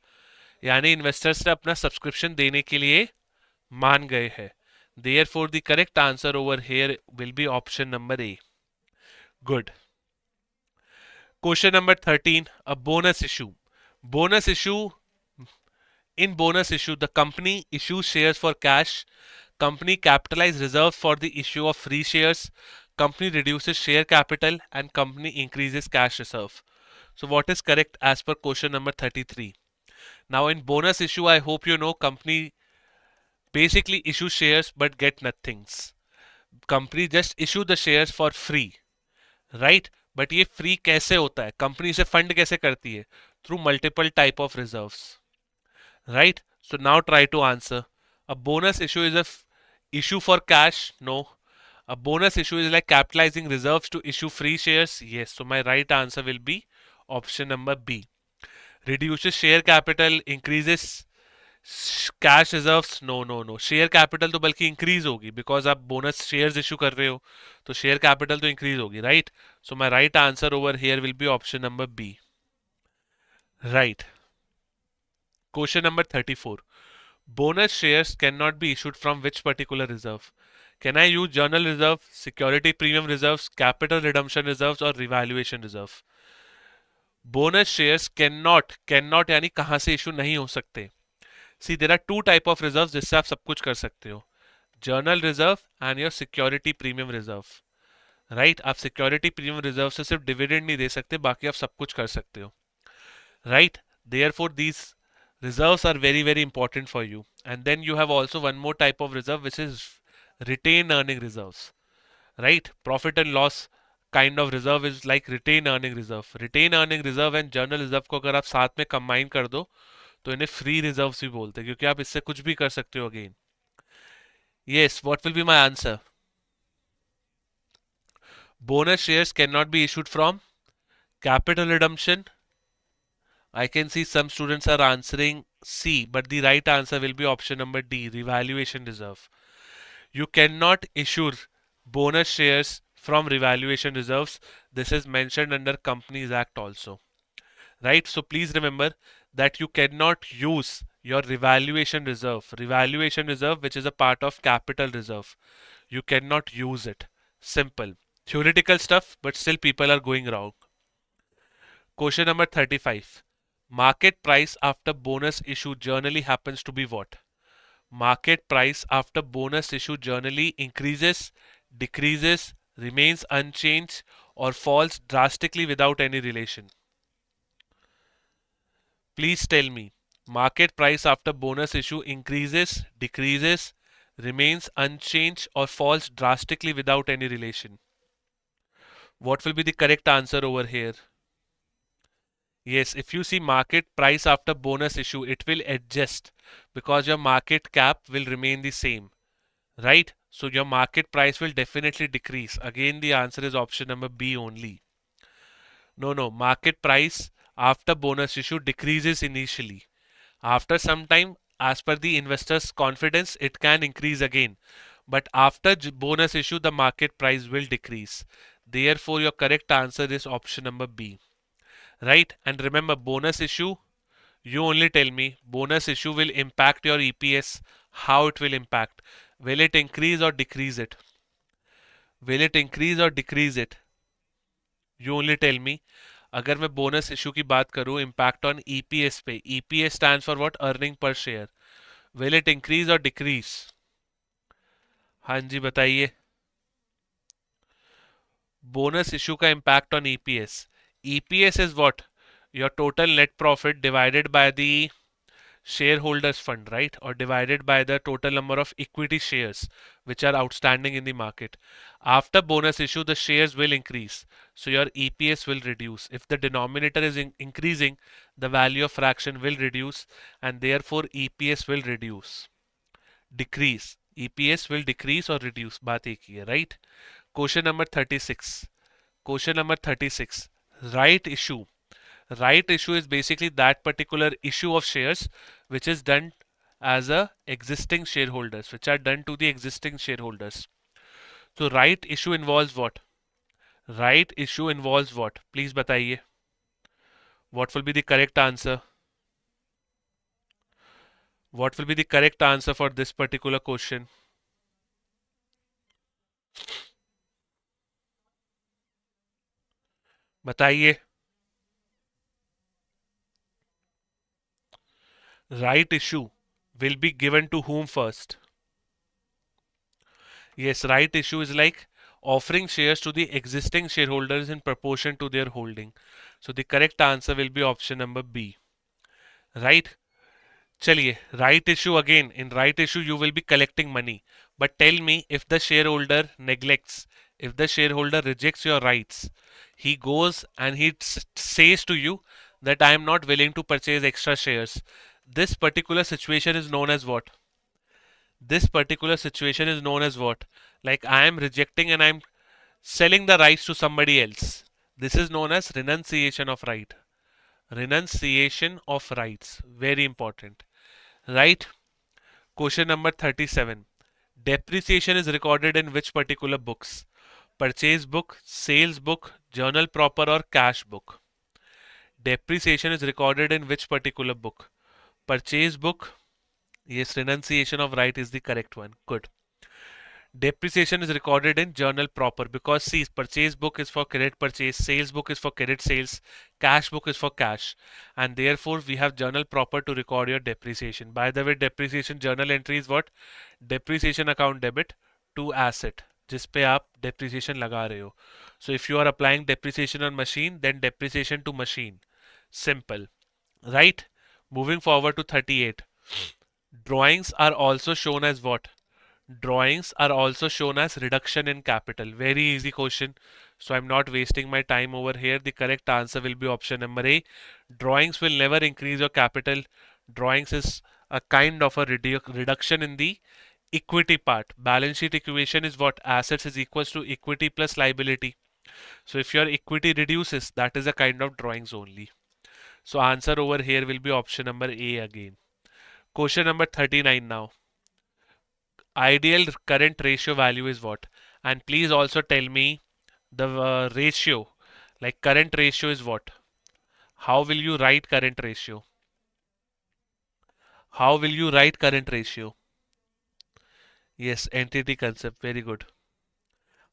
यानी investors ने अपना subscription देने के लिए मान गए हैं. Therefore, the correct answer over here will be option number A. Good. Question number 13, a bonus issue. Bonus issue. In bonus issue, the company issues shares for cash. Company capitalizes reserves for the issue of free shares. Company reduces share capital and company increases cash reserve. So what is correct as per question number 33? Now in bonus issue, I hope you know company basically issue shares but get nothings. Company just issue the shares for free, right? But ये free कैसे होता है? Company से fund कैसे करती है? Through multiple type of reserves, right? So now try to answer. A bonus issue is a issue for cash? No. A bonus issue is like capitalizing reserves to issue free shares? Yes. So my right answer will be option number B. Reduces share capital, increases cash reserves. No no no, share capital तो बल्कि increase होगी because आप bonus shares issue कर रहे हो, तो share capital तो increase होगी, right? So my right answer over here will be option number B. Right. Question number 34. Bonus shares can not be issued from which particular reserve? Can I use general reserve, security premium reserve, capital redemption reserve और revaluation reserve? Bonus shares can not यानी कहां से issue नहीं हो सकते. See, there are two type of reserves जिससे आप सब कुछ कर सकते हो. Journal reserve and your security premium reserve. Right, आप सिक्योरिटी प्रीमियम रिजर्व से सिर्फ डिविडेंड नहीं दे सकते, बाकी आप सब कुछ कर सकते हो. Right, therefore these reserves are very very important for you. And then you have also one more type of reserve which is retained earning reserves. Right, profit and loss kind of reserve is like retained earning reserve. Retained earning reserve and journal reserve को अगर आप साथ में combine कर दो तो इन्हें free reserves भी बोलते हैं, क्योंकि आप इससे कुछ भी कर सकते हो. Again yes, what will be my answer? Bonus shares can not be issued from capital redemption. I can see some students are answering C, but the right answer will be option number D, revaluation reserve. You cannot issue bonus shares from revaluation reserves. This is mentioned under Companies Act also, right? So please remember that you cannot use your revaluation reserve, which is a part of capital reserve. You cannot use it. Simple. Theoretical stuff, but still people are going wrong. Question number 35. Market price after bonus issue generally happens to be what? Market price after bonus issue generally increases, decreases, remains unchanged, or falls drastically without any relation. Please tell me. Market price after bonus issue increases, decreases, remains unchanged, or falls drastically without any relation. What will be the correct answer over here? Yes, if you see market price after bonus issue, it will adjust because your market cap will remain the same, right? So your market price will definitely decrease. Again, the answer is option number B only. No, market price after bonus issue decreases initially. After some time, as per the investor's confidence, it can increase again. But after bonus issue, the market price will decrease. Therefore, your correct answer is option number B. Right? And remember, bonus issue, you only tell me, bonus issue will impact your EPS. How it will impact? Will it increase or decrease it? Will it increase or decrease it? You only tell me. अगर मैं bonus issue की बात करूं impact on EPS पे, EPS stands for what? Earning per share. Will it increase और decrease? हाँ जी बताइए. Bonus issue का impact on EPS. EPS is what? Your total net profit divided by the shareholders fund, right? Or divided by the total number of equity shares which are outstanding in the market. After bonus issue, the shares will increase. So your EPS will reduce. If the denominator is increasing, the value of fraction will reduce and therefore EPS will reduce. Decrease. EPS will decrease or reduce. बात एक ही है, right? Question number 36. Question number 36. Right issue. Right issue is basically that particular issue of shares which is done as a existing shareholders, which are done to the existing shareholders. So right issue involves what? Right issue involves what? Please बताइए. What will be the correct answer? What will be the correct answer for this particular question? बताइए. Right issue will be given to whom first? Yes, right issue is like offering shares to the existing shareholders in proportion to their holding. So the correct answer will be option number B. Right? चलिए, right issue again. In right issue, you will be collecting money. But tell me, if the shareholder neglects, if the shareholder rejects your rights, he goes and he says to you that I am not willing to purchase extra shares. This particular situation is known as what? This particular situation is known as what? Like I am rejecting and I am selling the rights to somebody else. This is known as renunciation of right. Renunciation of rights. Very important. Right? Question number 37. Depreciation is recorded in which particular books? Purchase book, sales book, journal proper or cash book? Depreciation is recorded in which particular book? Purchase book. Yes, renunciation of right is the correct one. Good. Depreciation is recorded in journal proper because see, purchase book is for credit purchase, sales book is for credit sales, cash book is for cash, and therefore we have journal proper to record your depreciation. By the way, depreciation journal entry is what? Depreciation account debit to asset जिस पे आप depreciation लगा रहे हो. So if you are applying depreciation on machine, then depreciation to machine. Simple. Right? Moving forward to 38. Drawings are also shown as what? Drawings are also shown as reduction in capital. Very easy question. So I'm not wasting my time over here. The correct answer will be option number A. Drawings will never increase your capital. Drawings is a kind of a reduction in the equity part. Balance sheet equation is what? Assets is equals to equity plus liability. So if your equity reduces, that is a kind of drawings only. So answer over here will be option number A again. Question number 39 now. Ideal current ratio value is what? And please also tell me The ratio, like current ratio is what? How will you write current ratio? How will you write current ratio? Yes, entity concept, very good.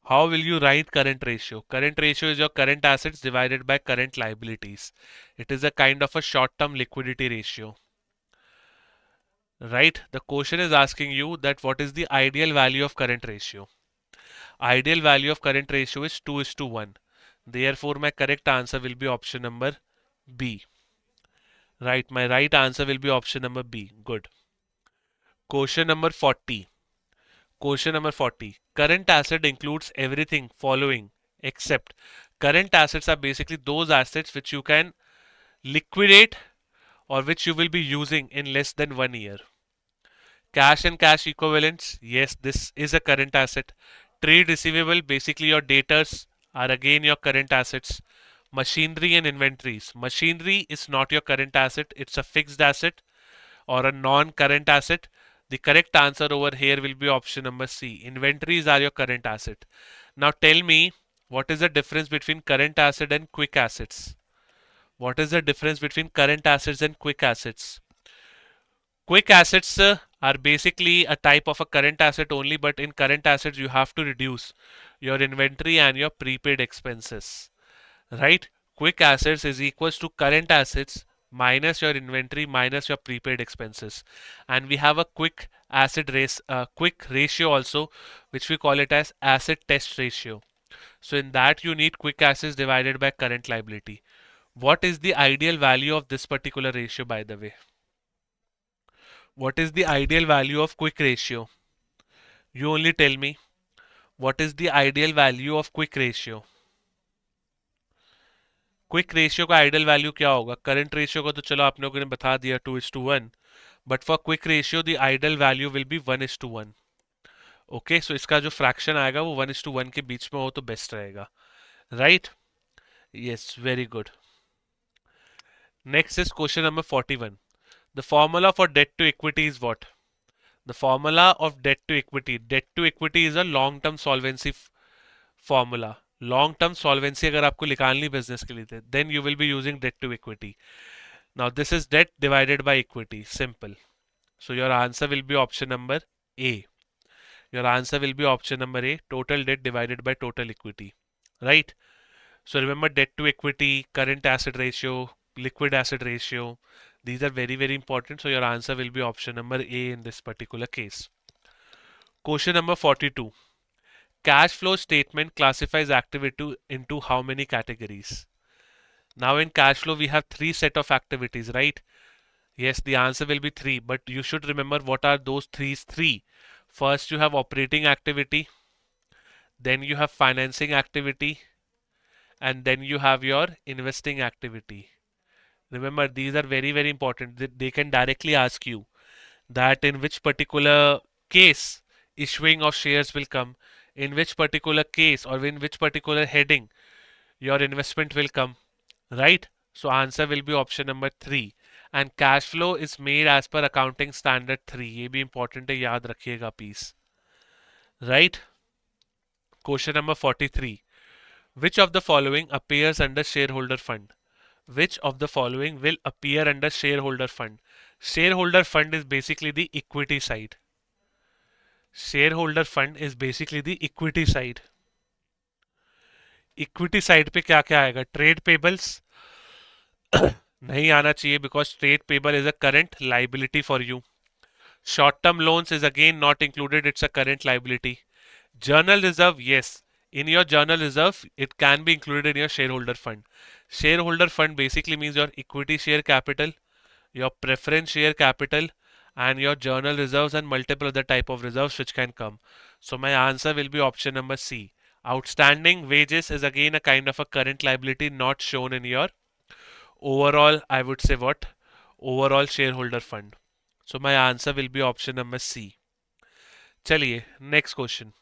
How will you write current ratio? Current ratio is your current assets divided by current liabilities. It is a kind of a short-term liquidity ratio. Right? The question is asking you that what is the ideal value of current ratio? Ideal value of current ratio is 2 is to 1. Therefore, my correct answer will be option number B. Right, my right answer will be option number B. Good. Question number 40. Question number 40. Current asset includes everything following except current assets are basically those assets which you can liquidate or which you will be using in less than 1 year. Cash and cash equivalents, yes, this is a current asset. Trade receivable, basically your debtors are again your current assets. Machinery and inventories. Machinery is not your current asset, it's a fixed asset or a non-current asset. The correct answer over here will be option number C. Inventories are your current asset. Now tell me, what is the difference between current asset and quick assets? What is the difference between current assets and quick assets? Quick assets are basically a type of a current asset only, but in current assets you have to reduce your inventory and your prepaid expenses. Right? Quick assets is equals to current assets minus your inventory minus your prepaid expenses, and we have a quick ratio also, which we call it as asset test ratio. So in that you need quick assets divided by current liability. What is the ideal value of this particular ratio, by the way? What is the ideal value of quick ratio? You only tell me. What is the ideal value of quick ratio? Quick ratio का ideal value क्या होगा? Current ratio का तो चलो आप लोगों ने बता दिया 2:1, but for quick ratio the ideal value will be 1:1. Okay, so इसका जो फ्रैक्शन आएगा वो 1:1 के बीच में हो तो बेस्ट रहेगा. Right? Yes, very good. Next is question number 41. The formula for debt to equity is what? The formula of debt to equity. Debt to equity is a long-term solvency formula. Long-term solvency अगर आपको निकालनी business के लिए then you will be using debt to equity. Now this is debt divided by equity. Simple. So your answer will be option number A. Your answer will be option number A. Total debt divided by total equity. Right? So remember debt to equity, current asset ratio, liquid asset ratio. These are very, very important. So your answer will be option number A in this particular case. Question number 42. Cash flow statement classifies activity into how many categories? Now in cash flow we have three set of activities, right? Yes, the answer will be three, but you should remember what are those three. First you have operating activity, then you have financing activity, and then you have your investing activity. Remember, these are very, very important. They can directly ask you that in which particular case issuing of shares will come, in which particular case or in which particular heading your investment will come, right? So answer will be option number 3. And cash flow is made as per accounting standard 3. ये भी important है, याद रखिएगा please. Right? Question number 43. Which of the following appears under shareholder fund? Which of the following will appear under shareholder fund? Shareholder fund is basically the equity side. Shareholder fund is basically the equity side. Equity side पे क्या क्या आएगा? Trade payables नहीं आना चाहिए because trade payable is a current liability for you. Short term loans is again not included, it's a current liability. Journal reserve, yes. In your journal reserve, it can be included in your shareholder fund. Shareholder fund basically means your equity share capital, your preference share capital, and your journal reserves and multiple other type of reserves which can come. So my answer will be option number C. Outstanding wages is again a kind of a current liability not shown in your overall, I would say what? Overall shareholder fund. So my answer will be option number C. Chaliye, next question.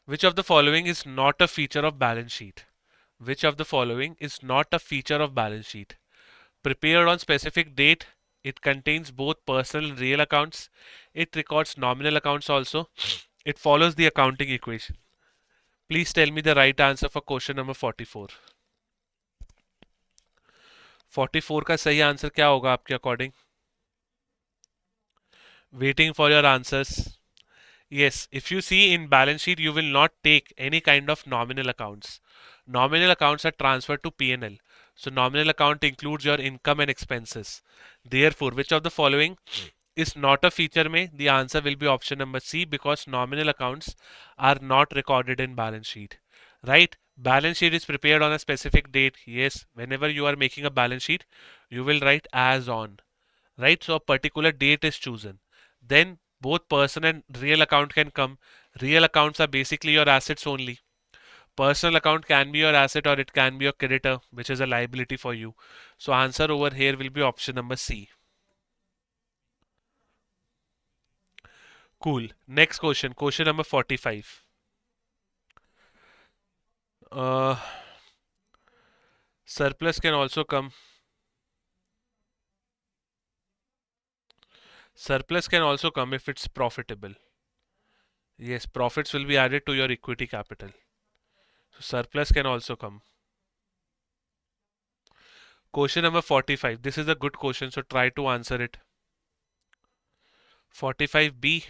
Which of the following is not a feature of balance sheet? Which of the following is not a feature of balance sheet? Prepared on specific date, it contains both personal and real accounts. It records nominal accounts also. It follows the accounting equation. Please tell me the right answer for question number 44. 44 का सही answer क्या होगा आपके according? Waiting for your answers. Yes, if you see in balance sheet, you will not take any kind of nominal accounts. Nominal accounts are transferred to P&L. So nominal account includes your income and expenses. Therefore, which of the following is not a feature में? The answer will be option number C, because nominal accounts are not recorded in balance sheet. Right? Balance sheet is prepared on a specific date. Yes, whenever you are making a balance sheet, you will write as on. Right? So a particular date is chosen. Then both person and real account can come. Real accounts are basically your assets only. Personal account can be your asset or it can be your creditor, which is a liability for you. So answer over here will be option number C. Cool. Next question. Question number 45. Uh, Surplus can also come. Surplus can also come if it's profitable. Yes, profits will be added to your equity capital. So surplus can also come. Question number 45. This is a good question, so try to answer it. 45B.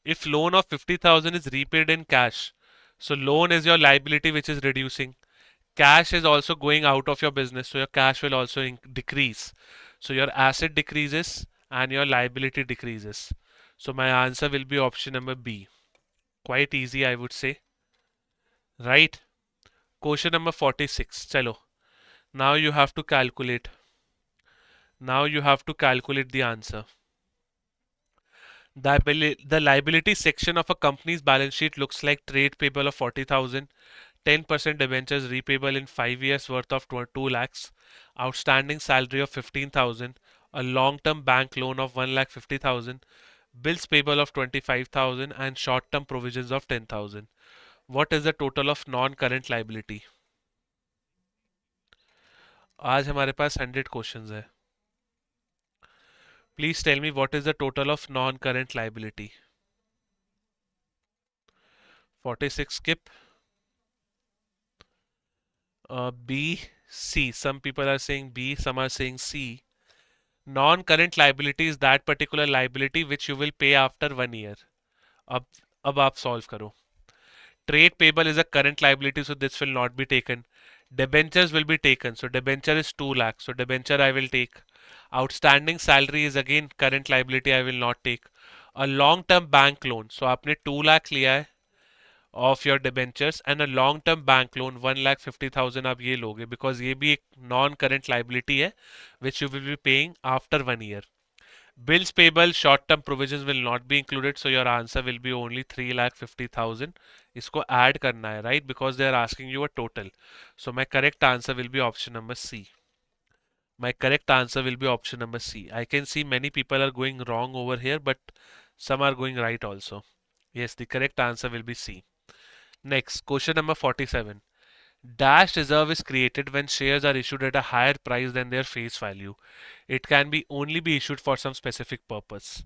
If loan of 50,000 is repaid in cash, so loan is your liability which is reducing. Cash is also going out of your business, so your cash will also decrease. So your asset decreases and your liability decreases. So my answer will be option number B. Quite easy, I would say. Right? Question number 46. Chalo. Now you have to calculate. Now you have to calculate the answer. The liability section of a company's balance sheet looks like trade payable of 40,000, 10% debentures repayable in 5 years worth of 2 lakhs, outstanding salary of 15,000, a long-term bank loan of 1,50,000, bills payable of 25,000 and short-term provisions of 10,000. What is the total of non-current liability? आज हमारे पास 100 questions है. Please tell me what is the total of non-current liability? 46 skip. B, C. Some people are saying B, some are saying C. Non-current liability is that particular liability which you will pay after 1 year. अब आप solve करो. Trade payable is a current liability, so this will not be taken. Debentures will be taken, so debenture is 2 lakhs, so debenture I will take. Outstanding salary is again current liability, I will not take. A long-term bank loan, so आपने 2 lakh लिया है of your debentures and a long-term bank loan 1,50,000 आप ये लोगे, because ये भी एक non-current liability है which you will be paying after 1 year. Bills payable, short-term provisions will not be included, so your answer will be only 3,50,000. इसको add करना है, right? Because they are asking you a total. So my correct answer will be option number C. My correct answer will be option number C. I can see many people are going wrong over here, but some are going right also. Yes, the correct answer will be C. Next, question number 47. Dash reserve is created when shares are issued at a higher price than their face value. It can be only be issued for some specific purpose.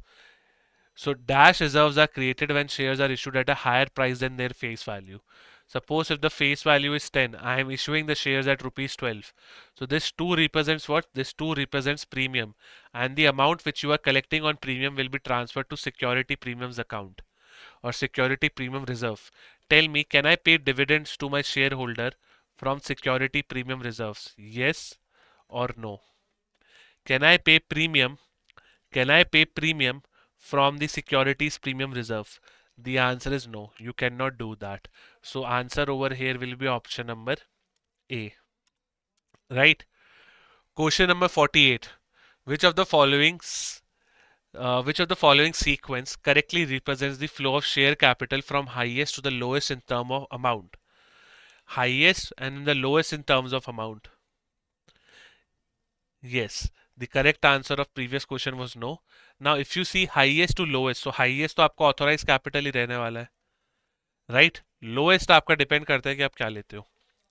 So dash reserves are created when shares are issued at a higher price than their face value. Suppose if the face value is 10, I am issuing the shares at rupees 12. So this 2 represents what? This 2 represents premium, and the amount which you are collecting on premium will be transferred to security premiums account or security premium reserve. Tell me, can I pay dividends to my shareholder from security premium reserves? Yes or no? Can I pay premium? Can I pay premium from the securities premium reserve? The answer is no. You cannot do that. So answer over here will be option number A. Right? Question number 48. Which of the following sequence correctly represents the flow of share capital from highest to the lowest in term of amount? Highest and the lowest in terms of amount. Yes, the correct answer of previous question was no. Now if you see highest to lowest, so highest तो आपका authorized capital ही रहने वाला है, right? Lowest आपका depend करता है कि आप क्या लेते हो,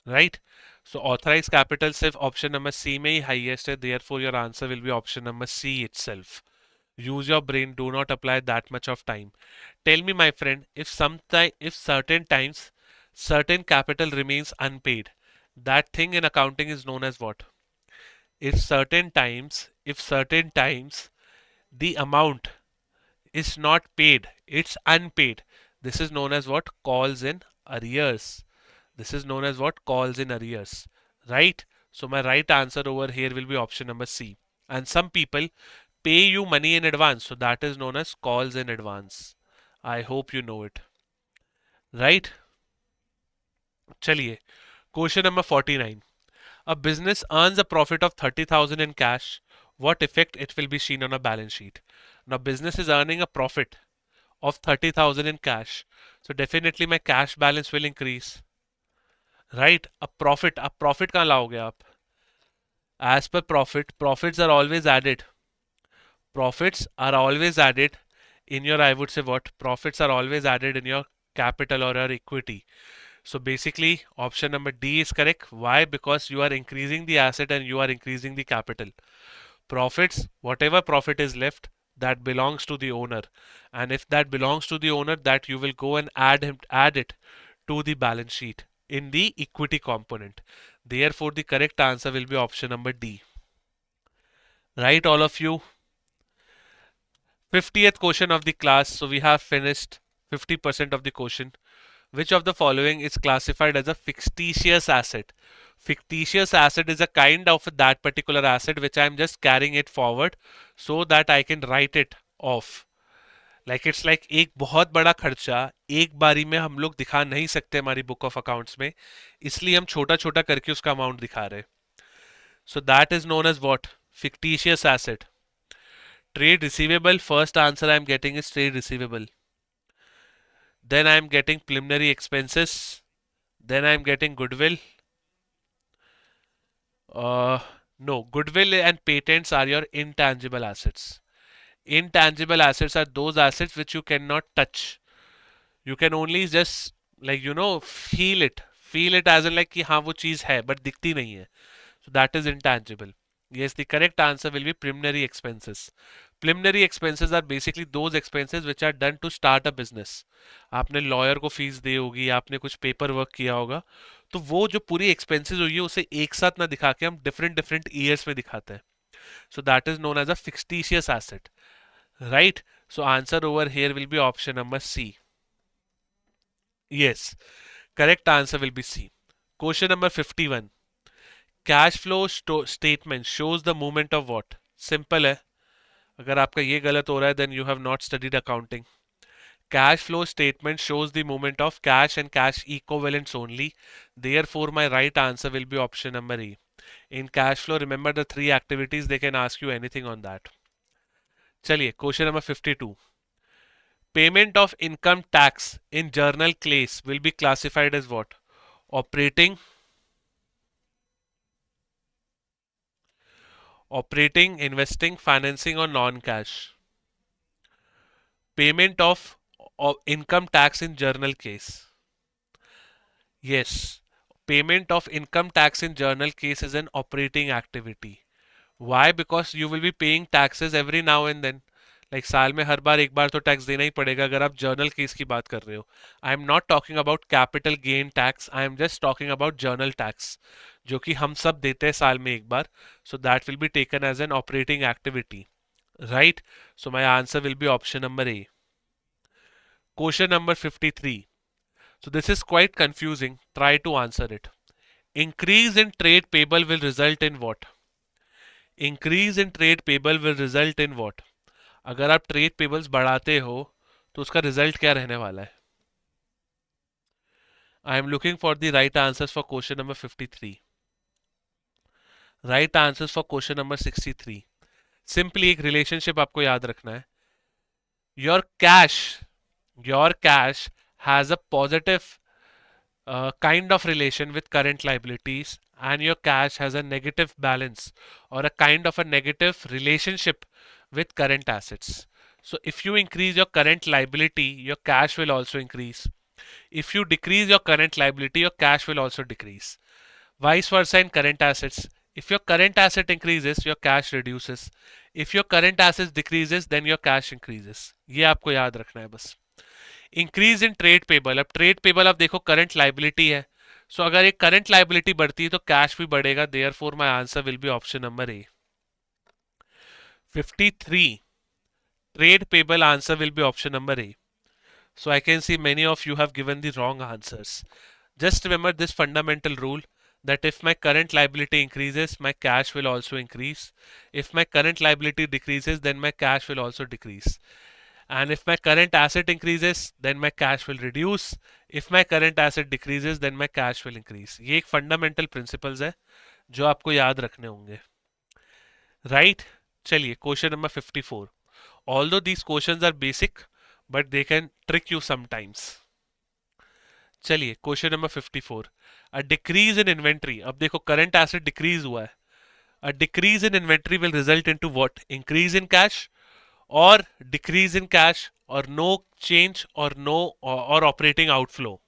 right? So authorized capital सिर्फ option number C में ही highest है, therefore your answer will be option number C itself. Use your brain, do not apply that much of time. Tell me, my friend, if certain times certain capital remains unpaid. That thing in accounting is known as what? If certain times the amount is not paid, it's unpaid. This is known as what? Calls in arrears. This is known as what? Calls in arrears. Right? So my right answer over here will be option number C. And some people pay you money in advance. So that is known as calls in advance. I hope you know it. Right? Chaliye. Question number 49. A business earns a profit of 30,000 in cash. What effect it will be seen on a balance sheet? Now business is earning a profit of 30,000 in cash. So definitely my cash balance will increase. Right? अब profit कहाँ लाओगे आप? As per profits are always added. Profits are always added in your, I would say what? Profits are always added in your capital or your equity. So basically option number D is correct. Why? Because you are increasing the asset and you are increasing the capital. Profits, whatever profit is left, that belongs to the owner. And if that belongs to the owner, that you will go and add it to the balance sheet in the equity component. Therefore, the correct answer will be option number D. Right, all of you? 50th question of the class. So we have finished 50% of the question. Which of the following is classified as a fictitious asset? Fictitious asset is a kind of that particular asset which I am just carrying it forward so that I can write it off. Like it's like एक बहुत बड़ा खर्चा एक बारी में हम लोग दिखा नहीं सकते हमारी बुक ऑफ अकाउंट्स में, इसलिए हम छोटा छोटा करके उसका अमाउंट दिखा रहे. So that is known as what? Fictitious asset. Trade receivable, first answer I am getting is trade receivable. Then I am getting preliminary expenses. Then I am getting goodwill. No, goodwill and patents are your intangible assets. Intangible assets are those assets which you cannot touch. You can only just feel it. Feel it as in like कि हाँ वो चीज है but दिखती नहीं है. So that is intangible. Yes, the correct answer will be preliminary expenses. Preliminary expenses are basically those expenses which are done to start a business. आपने lawyer को फीस दी होगी, आपने कुछ पेपर वर्क किया होगा, तो वो जो पूरी एक्सपेंसेस हुई है उसे एक साथ ना दिखा के हम डिफरेंट डिफरेंट ईयर्स में दिखाते हैं. So that is known as a fictitious asset. Right? So answer over here will be option number C. Yes, correct answer will be C. Question number 51. Cash flow statement shows the movement of what? Simple है. अगर आपका ये गलत हो रहा है then you have not studied accounting. Cash flow statement shows the movement of cash and cash equivalents only. Therefore, my right answer will be option number A. In cash flow, remember the three activities, they can ask you anything on that. चलिए, question number 52. Payment of income tax in journal case will be classified as what? Operating, investing, financing or non-cash. Payment of income tax in journal case. Yes, payment of income tax in journal case is an operating activity. Why? Because you will be paying taxes every now and then. Like साल में हर बार एक बार तो tax देना ही पड़ेगा अगर आप journal case की बात कर रहे हो. I am not talking about capital gain tax, I am just talking about general tax जो कि हम सब देते हैं साल में एक बार. So that will be taken as an operating activity. Right? So my answer will be option number A. Question number 53. So this is quite confusing. Try to answer it. Increase in trade payable will result in what? Increase in trade payable will result in what? अगर आप trade payables बढ़ाते हो तो उसका result क्या रहने वाला है? I am looking for the right answers for question number 53. Right answers for question number 63. Simply एक रिलेशनशिप आपको याद रखना है. Your cash has a positive kind of relation with current liabilities and your cash has a negative balance or a kind of a negative relationship with current assets. So if you increase your current liability, your cash will also increase. If you decrease your current liability, your cash will also decrease. Vice versa in current assets. If your current asset increases, your cash reduces. If your current assets decreases, then your cash increases. ये आपको याद रखना है बस. Increase in trade payable, अब trade payable आप देखो current liability है, सो अगर एक करंट लाइबिलिटी बढ़ती है तो कैश भी बढ़ेगा, therefore my answer will be option number A. 53, trade payable answer will be option number A. So I can see many of you have given the wrong answers. Just remember this fundamental rule that if my current liability increases, my cash will also increase. If my current liability decreases, then my cash will also decrease. And if my current asset increases, then my cash will reduce. If my current asset decreases, then my cash will increase. ये एक fundamental principles है जो आपको याद रखने होंगे. Right? चलिए question number 54. Although these questions are basic, but they can trick you sometimes. चलिए question number 54. A decrease in inventory. अब देखो करंट एसेट डिक्रीज हुआ है. A decrease in inventory will result into what? Increase in cash or decrease in cash or no change or no or operating outflow.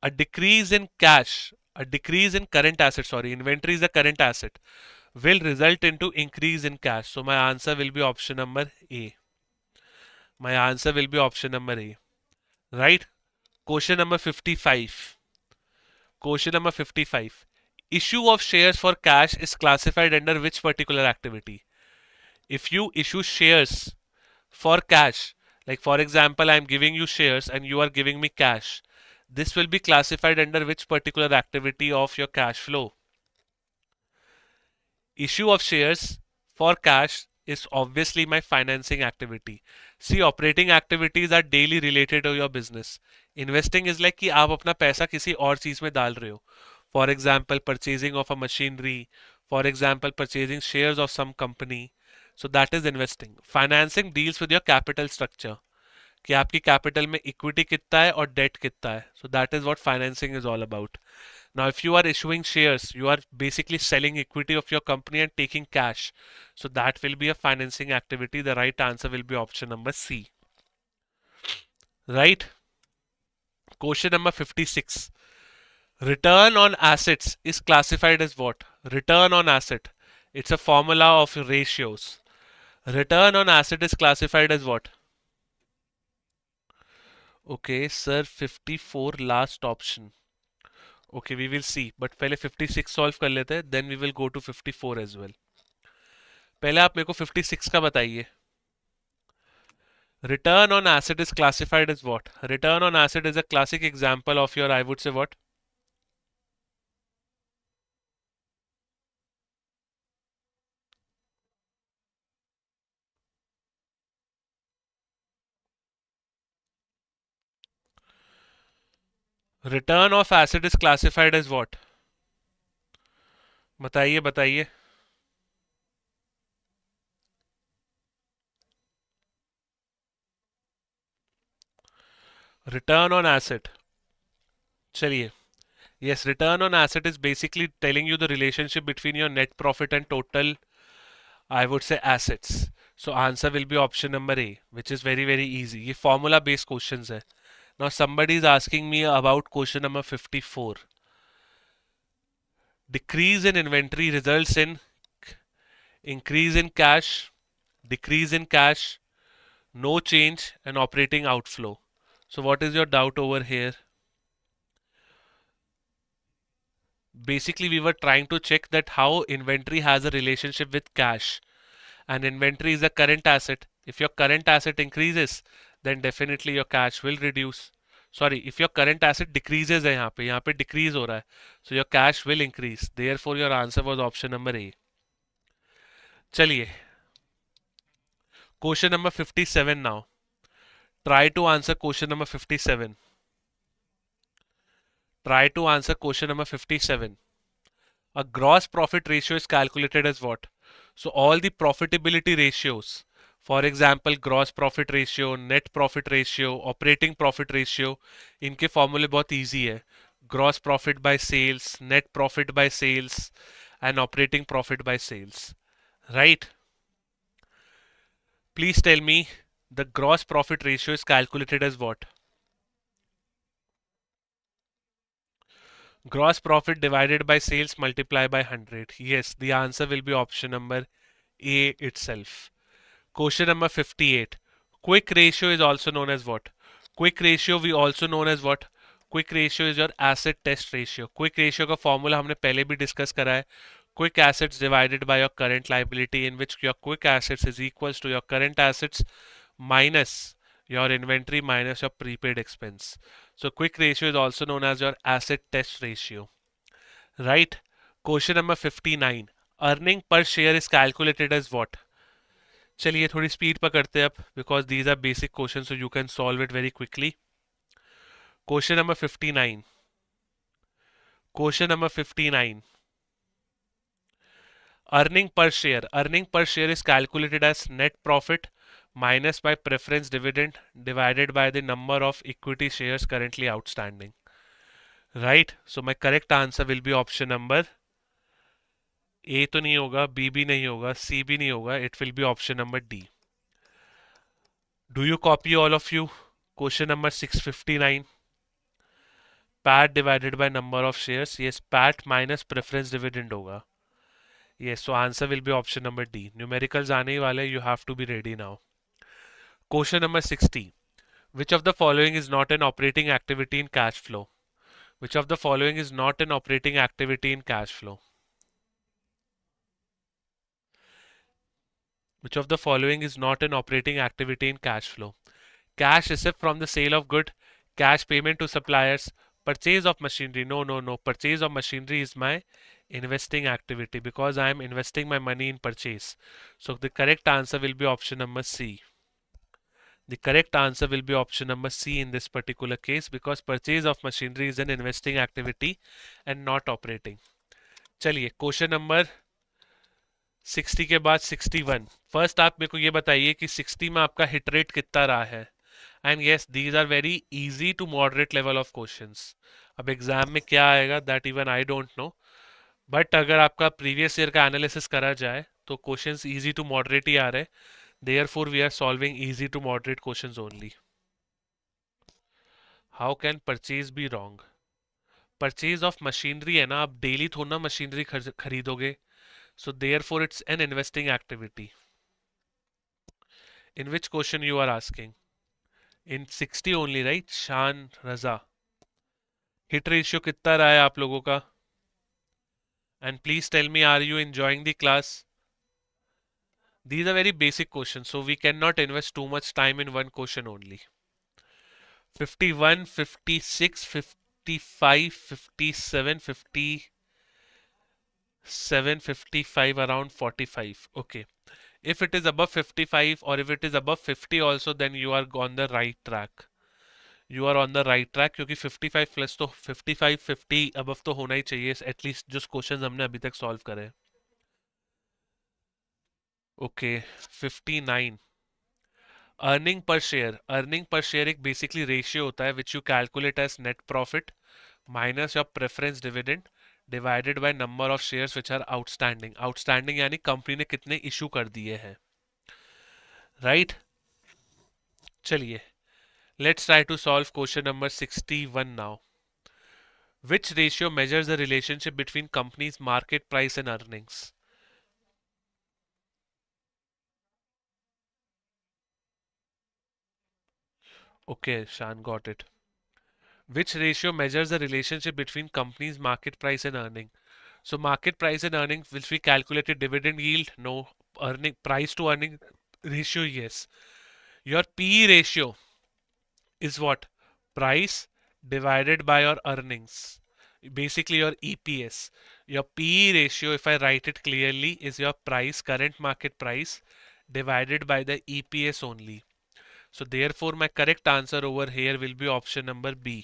A decrease in cash, a decrease in current asset, sorry, inventory is a current asset, will result into increase in cash. So my answer will be option number A. My answer will be option number A. Right? Question number 55. Question number 55. Issue of shares for cash is classified under which particular activity? If you issue shares for cash, like for example, I am giving you shares and you are giving me cash, this will be classified under which particular activity of your cash flow? Issue of shares for cash is obviously my financing activity. See, operating activities are daily related to your business. Investing is like कि आप अपना पैसा किसी और चीज में डाल रहे हो. For example, purchasing of a machinery. For example, purchasing shares of some company. So that is investing. Financing deals with your capital structure. कि आपकी कैपिटल में इक्विटी कितना है और डेट कितना है. So that is what financing is all about. Now, if you are issuing shares, you are basically selling equity of your company and taking cash. So that will be a financing activity. The right answer will be option number C. Right? Question number 56. Return on assets is classified as what? Return on asset. It's a formula of ratios. Return on asset is classified as what? Okay, sir, 54 last option. Okay, we will see. But पहले 56 solve कर लेते हैं, then we will go to 54 as well. पहले आप मेरे को 56 का बताइए. Return on asset is classified as what? Return on asset is a classic example of your, I would say what? Return of asset is classified as what? बताइए बताइए. Return on asset. चलिए. Yes, return on asset is basically telling you the relationship between your net profit and total, I would say, assets. So answer will be option number A, which is very very easy. ये formula based questions है. Now somebody is asking me about question number 54. Decrease in inventory results in increase in cash, decrease in cash, no change, and operating outflow. So what is your doubt over here? Basically, we were trying to check that how inventory has a relationship with cash, and inventory is a current asset. If your current asset increases, then definitely your cash will reduce. Sorry, if your current asset decreases है यहाँ पे decrease हो रहा है, so your cash will increase. Therefore, your answer was option number A. चलिए, question number 57 now. Try to answer question number 57. Try to answer question number 57. A gross profit ratio is calculated as what? So all the profitability ratios, for example, gross profit ratio, net profit ratio, operating profit ratio, इनके formula बहुत easy है. Gross profit by sales, net profit by sales, and operating profit by sales. Right? Please tell me the gross profit ratio is calculated as what? Gross profit divided by sales multiplied by 100. Yes, the answer will be option number A itself. Question number 58. Quick ratio is also known as what? Quick ratio we also known as what? Quick ratio is your asset test ratio. Quick ratio का formula हमने पहले भी discuss करा है. Quick assets divided by your current liability, in which your quick assets is equals to your current assets minus your inventory minus your prepaid expense. So quick ratio is also known as your asset test ratio. Right? Question number 59. Earning per share is calculated as what? चलिए थोड़ी speed पकड़ते हैं अब, because these are basic question so you can solve it very quickly. Question number 59. Question number 59. Earning per share. Earning per share is calculated as net profit minus by preference dividend divided by the number of equity shares currently outstanding. Right? So my correct answer will be option number A तो नहीं होगा, B भी नहीं होगा, C भी नहीं होगा. It will be option number D. Do you copy all of you? Question number 659. PAT divided by number of shares. Yes, PAT minus preference dividend होगा. Yes, so answer will be option number D. Numericals आने ही वाले, you have to be ready now. Question number 60. Which of the following is not an operating activity in cash flow? Which of the following is not an operating activity in cash flow? Which of the following is not an operating activity in cash flow? Cash received from the sale of good, cash payment to suppliers, purchase of machinery. No, no, no. Purchase of machinery is my investing activity because I am investing my money in purchase. So the correct answer will be option number C. The correct answer will be option number C in this particular case because purchase of machinery is an investing activity and not operating. चलिए question number 60 के बाद 61. First आप मेरे को ये बताइए कि 60 में आपका हिट रेट कितना रहा है. And yes these are very easy to moderate level of questions. अब एग्जाम में क्या आएगा that even I don't know, but अगर आपका प्रीवियस ईयर का एनालिसिस करा जाए तो क्वेश्चंस इजी टू मॉडरेट ही आ रहे. Therefore we are solving easy to moderate questions only. How can purchase be wrong? Purchase of machinery है ना, आप डेली थोड़ा ना मशीनरी खरीदोगे. So therefore it's an investing activity. In which question you are asking? In 60 only, right? Shan Raza. Hit ratio कितना रहा है आप लोगों का? And please tell me, are you enjoying the class? These are very basic questions, so we cannot invest too much time in one question only. 51, 56, 55, 57, 55, around 45. Okay. If it is above 55 or if it is above 50 also, then you are on the right track. You are on the right track क्योंकि 55 plus तो 55 50 above तो होना ही चाहिए at least जो questions हमने अभी तक solve करे. Okay 59. Earning per share. Earning per share एक बेसिकली रेशियो होता है which you calculate as net profit minus your preference dividend divided by number of shares which are outstanding. Outstanding यानी company ने कितने इशू कर दिए हैं. राइट चलिए let's try to solve question number 61 now. Which ratio measures the relationship between company's market price and earnings? Okay, Shan got it. Which ratio measures the relationship between company's market price and earning? So market price and earnings, which we calculated dividend yield, no. Earning price to earning ratio, yes. Your PE ratio is what? Price divided by your earnings. Basically your EPS. Your PE ratio, if I write it clearly, is your price, current market price, divided by the EPS only. So therefore my correct answer over here will be option number B.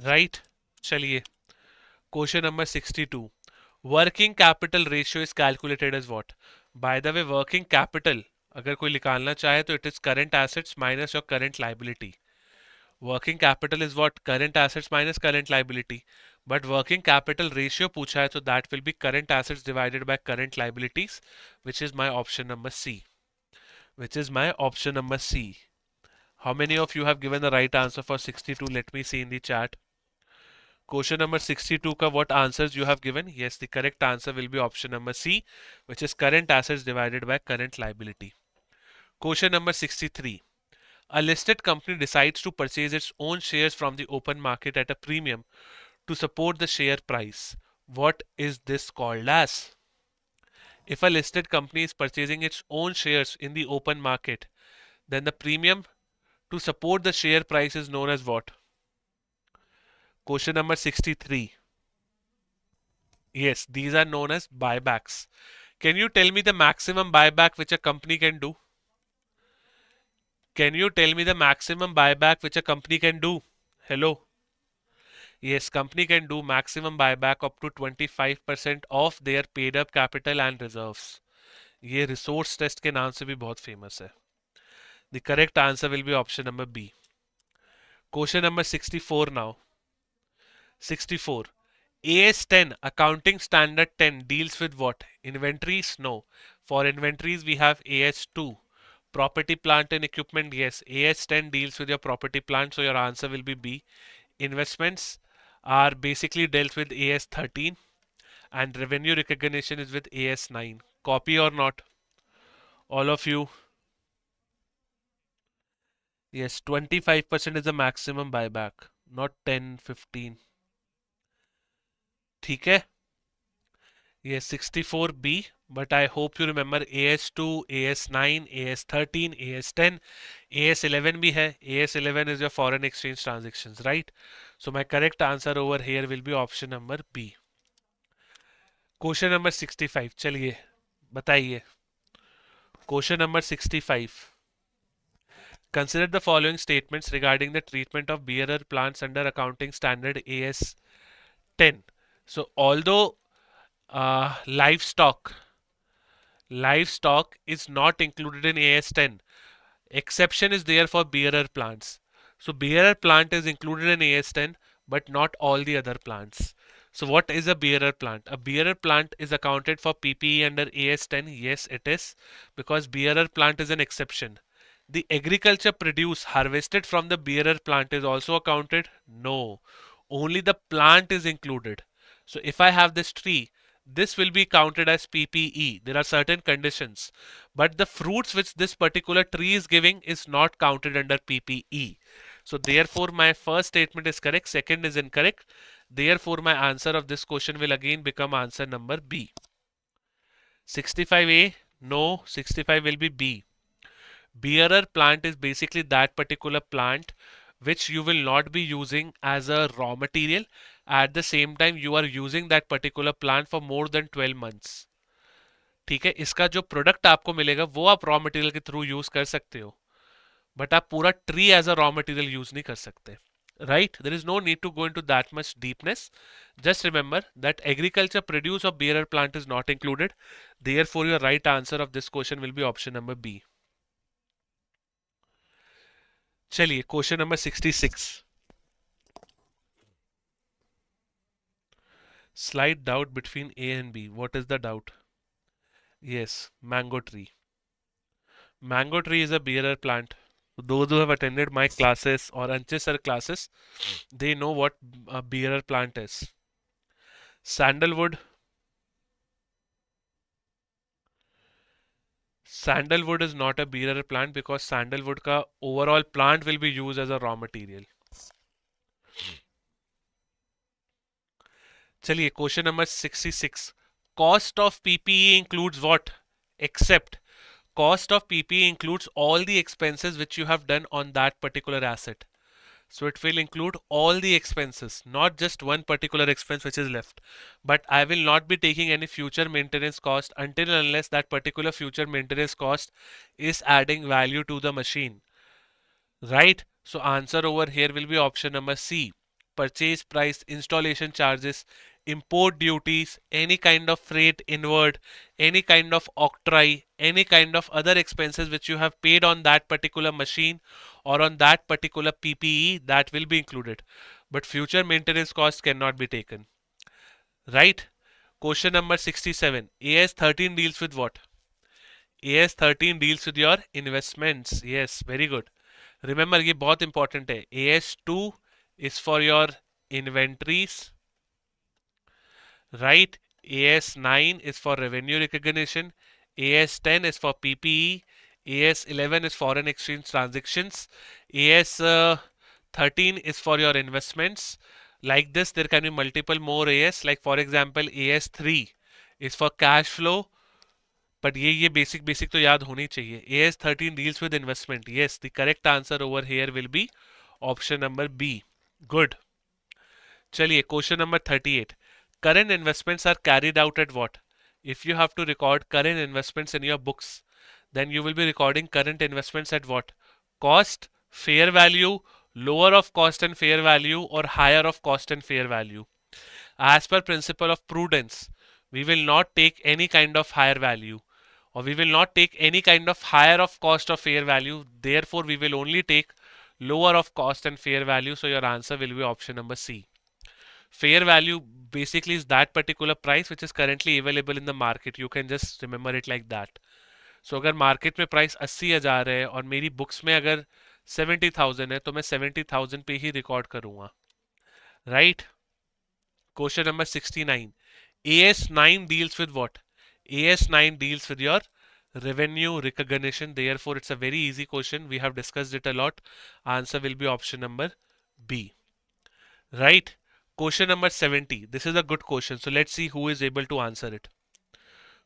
Right? Chaliye. Question number 62. Working capital ratio is calculated as what? By the way, working capital, अगर कोई निकालना चाहे तो it is current assets minus your current liability. Working capital is what? Current assets minus current liability. But working capital ratio पूछा है तो that will be current assets divided by current liabilities, which is my option number C. Which is my option number C. How many of you have given the right answer for 62? Let me see in the chat. Question number 62 ka what answers you have given? Yes, the correct answer will be option number C, which is current assets divided by current liability. Question number 63. A listed company decides to purchase its own shares from the open market at a premium to support the share price. What is this called as? If a listed company is purchasing its own shares in the open market, then the premium to support the share price is known as what? Question number 63. Yes, these are known as buybacks. Can you tell me the maximum buyback which a company can do? Can you tell me the maximum buyback which a company can do? Hello? Yes, company can do maximum buyback up to 25% of their paid up capital and reserves. ये resource test के नाम से भी बहुत famous है. The correct answer will be option number B. Question number 64 now. 64. AS10 Accounting Standard 10 deals with what? Inventories? No. For inventories we have AS2. Property, plant and equipment? Yes. AS10 deals with your property, plant, so your answer will be B. Investments are basically dealt with AS13 and revenue recognition is with AS9. Copy or not? All of you? Yes, 25% is the maximum buyback, not 10, 15. ठीक है? Yes, 64B, but I hope you remember AS2, AS9, AS13, AS10, AS11 भी है. AS11 is your foreign exchange transactions, right? So my correct answer over here will be option number B. Question number 65. चलिए बताइए. Question number 65. Consider the following statements regarding the treatment of bearer plants under accounting standard AS 10. So although livestock is not included in AS 10, exception is there for bearer plants. So bearer plant is included in AS 10 but not all the other plants. So what is a bearer plant? A bearer plant is accounted for PPE under AS 10. Yes, it is, because bearer plant is an exception. The agriculture produce harvested from the bearer plant is also accounted? No. Only the plant is included. So if I have this tree, this will be counted as PPE. There are certain conditions. But the fruits which this particular tree is giving is not counted under PPE. So therefore my first statement is correct, second is incorrect. Therefore my answer of this question will again become answer number B. 65A? No, 65 will be B. Bearer plant is basically that particular plant which you will not be using as a raw material. At the same time you are using that particular plant for more than 12 months. ठीक है, इसका जो product आपको मिलेगा वो आप raw material के through use कर सकते हो, बट आप पूरा tree as a raw material use नहीं कर सकते. Right? There is no need to go into that much deepness. Just remember that agriculture produce of bearer plant is not included. Therefore, your right answer of this question will be option number B. चलिए question number 66. Slight doubt between A and B. What is the doubt? Yes, mango tree. Mango tree is a bearer plant. Those who have attended my classes or Anchit sir classes, they know what a bearer plant is. Sandalwood. Sandalwood is not a bearer plant because sandalwood का overall plant will be used as a raw material. चलिए question number 66. Cost of PPE includes what? Except cost of PPE includes all the expenses which you have done on that particular asset. So it will include all the expenses, not just one particular expense which is left. But I will not be taking any future maintenance cost until and unless that particular future maintenance cost is adding value to the machine. Right? So answer over here will be option number C. Purchase price, installation charges, import duties, any kind of freight inward, any kind of octroi, any kind of other expenses which you have paid on that particular machine or on that particular PPE, that will be included. But future maintenance costs cannot be taken. Right? Question number 67. AS 13 deals with what? AS 13 deals with your investments. Yes, very good. Remember, ये बहुत important है. AS2 is for your inventories, right? AS9 is for revenue recognition. AS10 is for PPE. AS11 is foreign exchange transactions. AS13 is for your investments. Like this, there can be multiple more AS. Like for example, AS3 is for cash flow. But ये basic तो याद होनी चाहिए. AS13 deals with investment. Yes, the correct answer over here will be option number B. Good. चलिए, question number 38. Current investments are carried out at what? If you have to record current investments in your books, then you will be recording current investments at what? Cost, fair value, lower of cost and fair value, or higher of cost and fair value. As per principle of prudence, we will not take any kind of higher value, or we will not take any kind of higher of cost or fair value. Therefore, we will only take lower of cost and fair value. So your answer will be option number C. Fair value basically is that particular price which is currently available in the market. You can just remember it like that. So अगर market में price 80,000 है और मेरी books में अगर 70,000 है तो मैं 70,000 पे ही रिकॉर्ड करूंगा. Right. Question number 69. AS9 deals with what? AS9 deals with your revenue recognition. Therefore, it's a very easy question. We have discussed it a lot. Answer will be option number B. Right? Question number 70. This is a good question. So let's see who is able to answer it.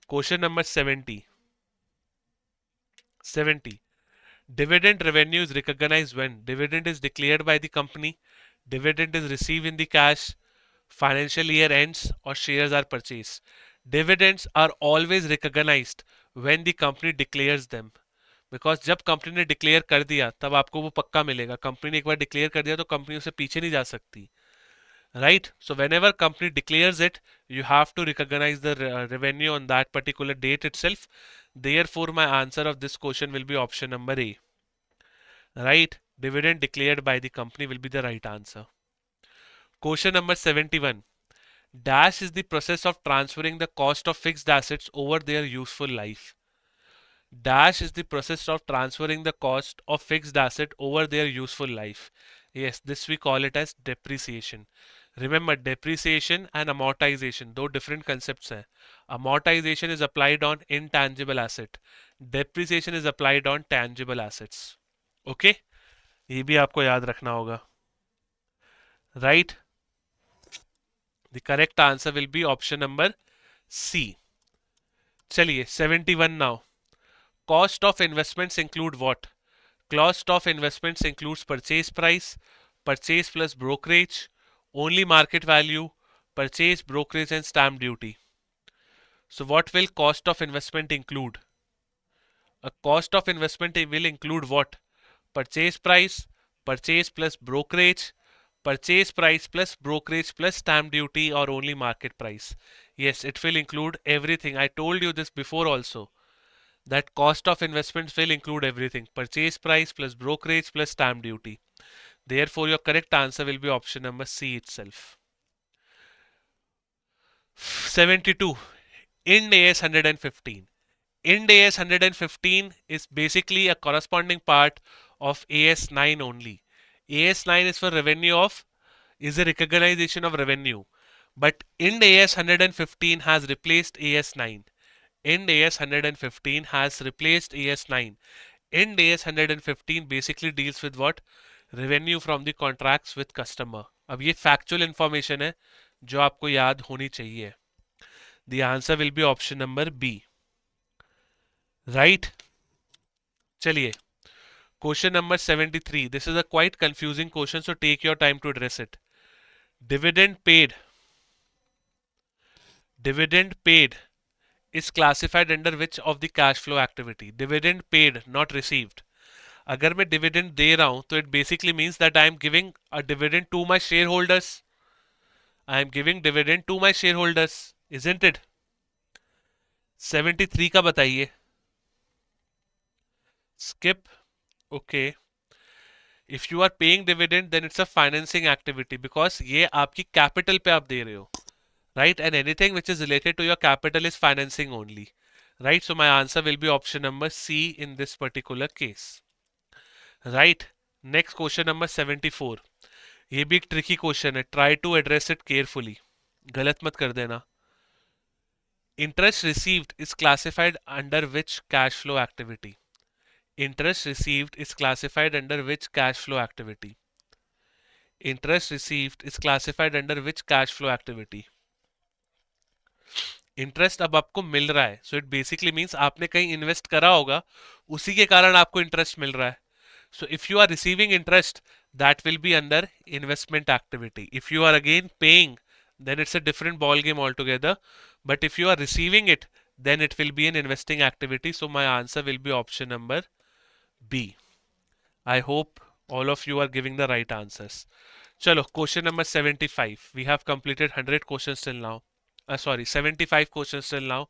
Question number 70. 70. Dividend revenue is recognized when dividend is declared by the company, dividend is received in the cash, financial year ends, or shares are purchased. Dividends are always recognized when the company declares them. Because जब company ने declare कर दिया तब आपको वो पक्का मिलेगा. Company ने एक बार डिक्लेयर कर दिया तो कंपनी उसे पीछे नहीं जा सकती. Right? So whenever company declares it, you have to recognize the revenue on that particular date itself. Therefore, my answer of this question will be option number A. Right? Dividend declared by the company will be the right answer. Question number 71. Dash is the process of transferring the cost of fixed assets over their useful life. Dash is the process of transferring the cost of fixed asset over their useful life. Yes, this we call it as depreciation. Remember, depreciation and amortization, दो different concepts हैं. Amortization is applied on intangible asset. Depreciation is applied on tangible assets. Okay? ये भी आपको याद रखना होगा. Right? The correct answer will be option number C. चलिए, 71 now. Cost of investments include what? Cost of investments includes purchase price, purchase plus brokerage, only market value, purchase, brokerage and stamp duty. So what will cost of investment include? A cost of investment will include what? Purchase price, purchase plus brokerage, purchase price plus brokerage plus stamp duty, or only market price. Yes, it will include everything. I told you this before also, that cost of investments will include everything. Purchase price plus brokerage plus stamp duty. Therefore, your correct answer will be option number C itself. 72. Ind AS 115. Ind AS 115 is basically a corresponding part of AS9 only. AS9 is for revenue of, is a recognition of revenue. But Ind AS 115 has replaced AS9. Ind AS 115 has replaced AS9. Ind AS 115 basically deals with what? Revenue from the contracts with customer. अब ये factual information है जो आपको याद होनी चाहिए. The answer will be option number B. Right? चलिए. Question number 73. This is a quite confusing question, so take your time to address it. Dividend paid. Dividend paid is classified under which of the cash flow activity? Dividend paid, not received. अगर मैं dividend दे रहा हूं तो it basically means that I am giving a dividend to my shareholders. I am giving dividend to my shareholders, isn't it? 73 का बताइए. Skip. Okay. If you are paying dividend then it's a financing activity, because ये आपकी capital पे आप दे रहे हो. Right? And anything which is related to your capital is financing only. Right? So my answer will be option number C in this particular case. Right? Next question number 74. ये भी एक ट्रिकी क्वेश्चन है. Try to address it carefully. गलत मत कर देना. Interest received is classified under which cash flow activity? Interest received is classified under which cash flow activity? Interest received is classified under which cash flow activity? Interest अब आपको मिल रहा है, so it basically means आपने कहीं invest करा होगा, उसी के कारण आपको इंटरेस्ट मिल रहा है. So if you are receiving interest, that will be under investment activity. If you are again paying, then it's a different ball game altogether. But if you are receiving it, then it will be an investing activity. So my answer will be option number B. I hope all of you are giving the right answers. Chalo, question number 75. We have completed 100 questions till now. Sorry, 75 questions till now.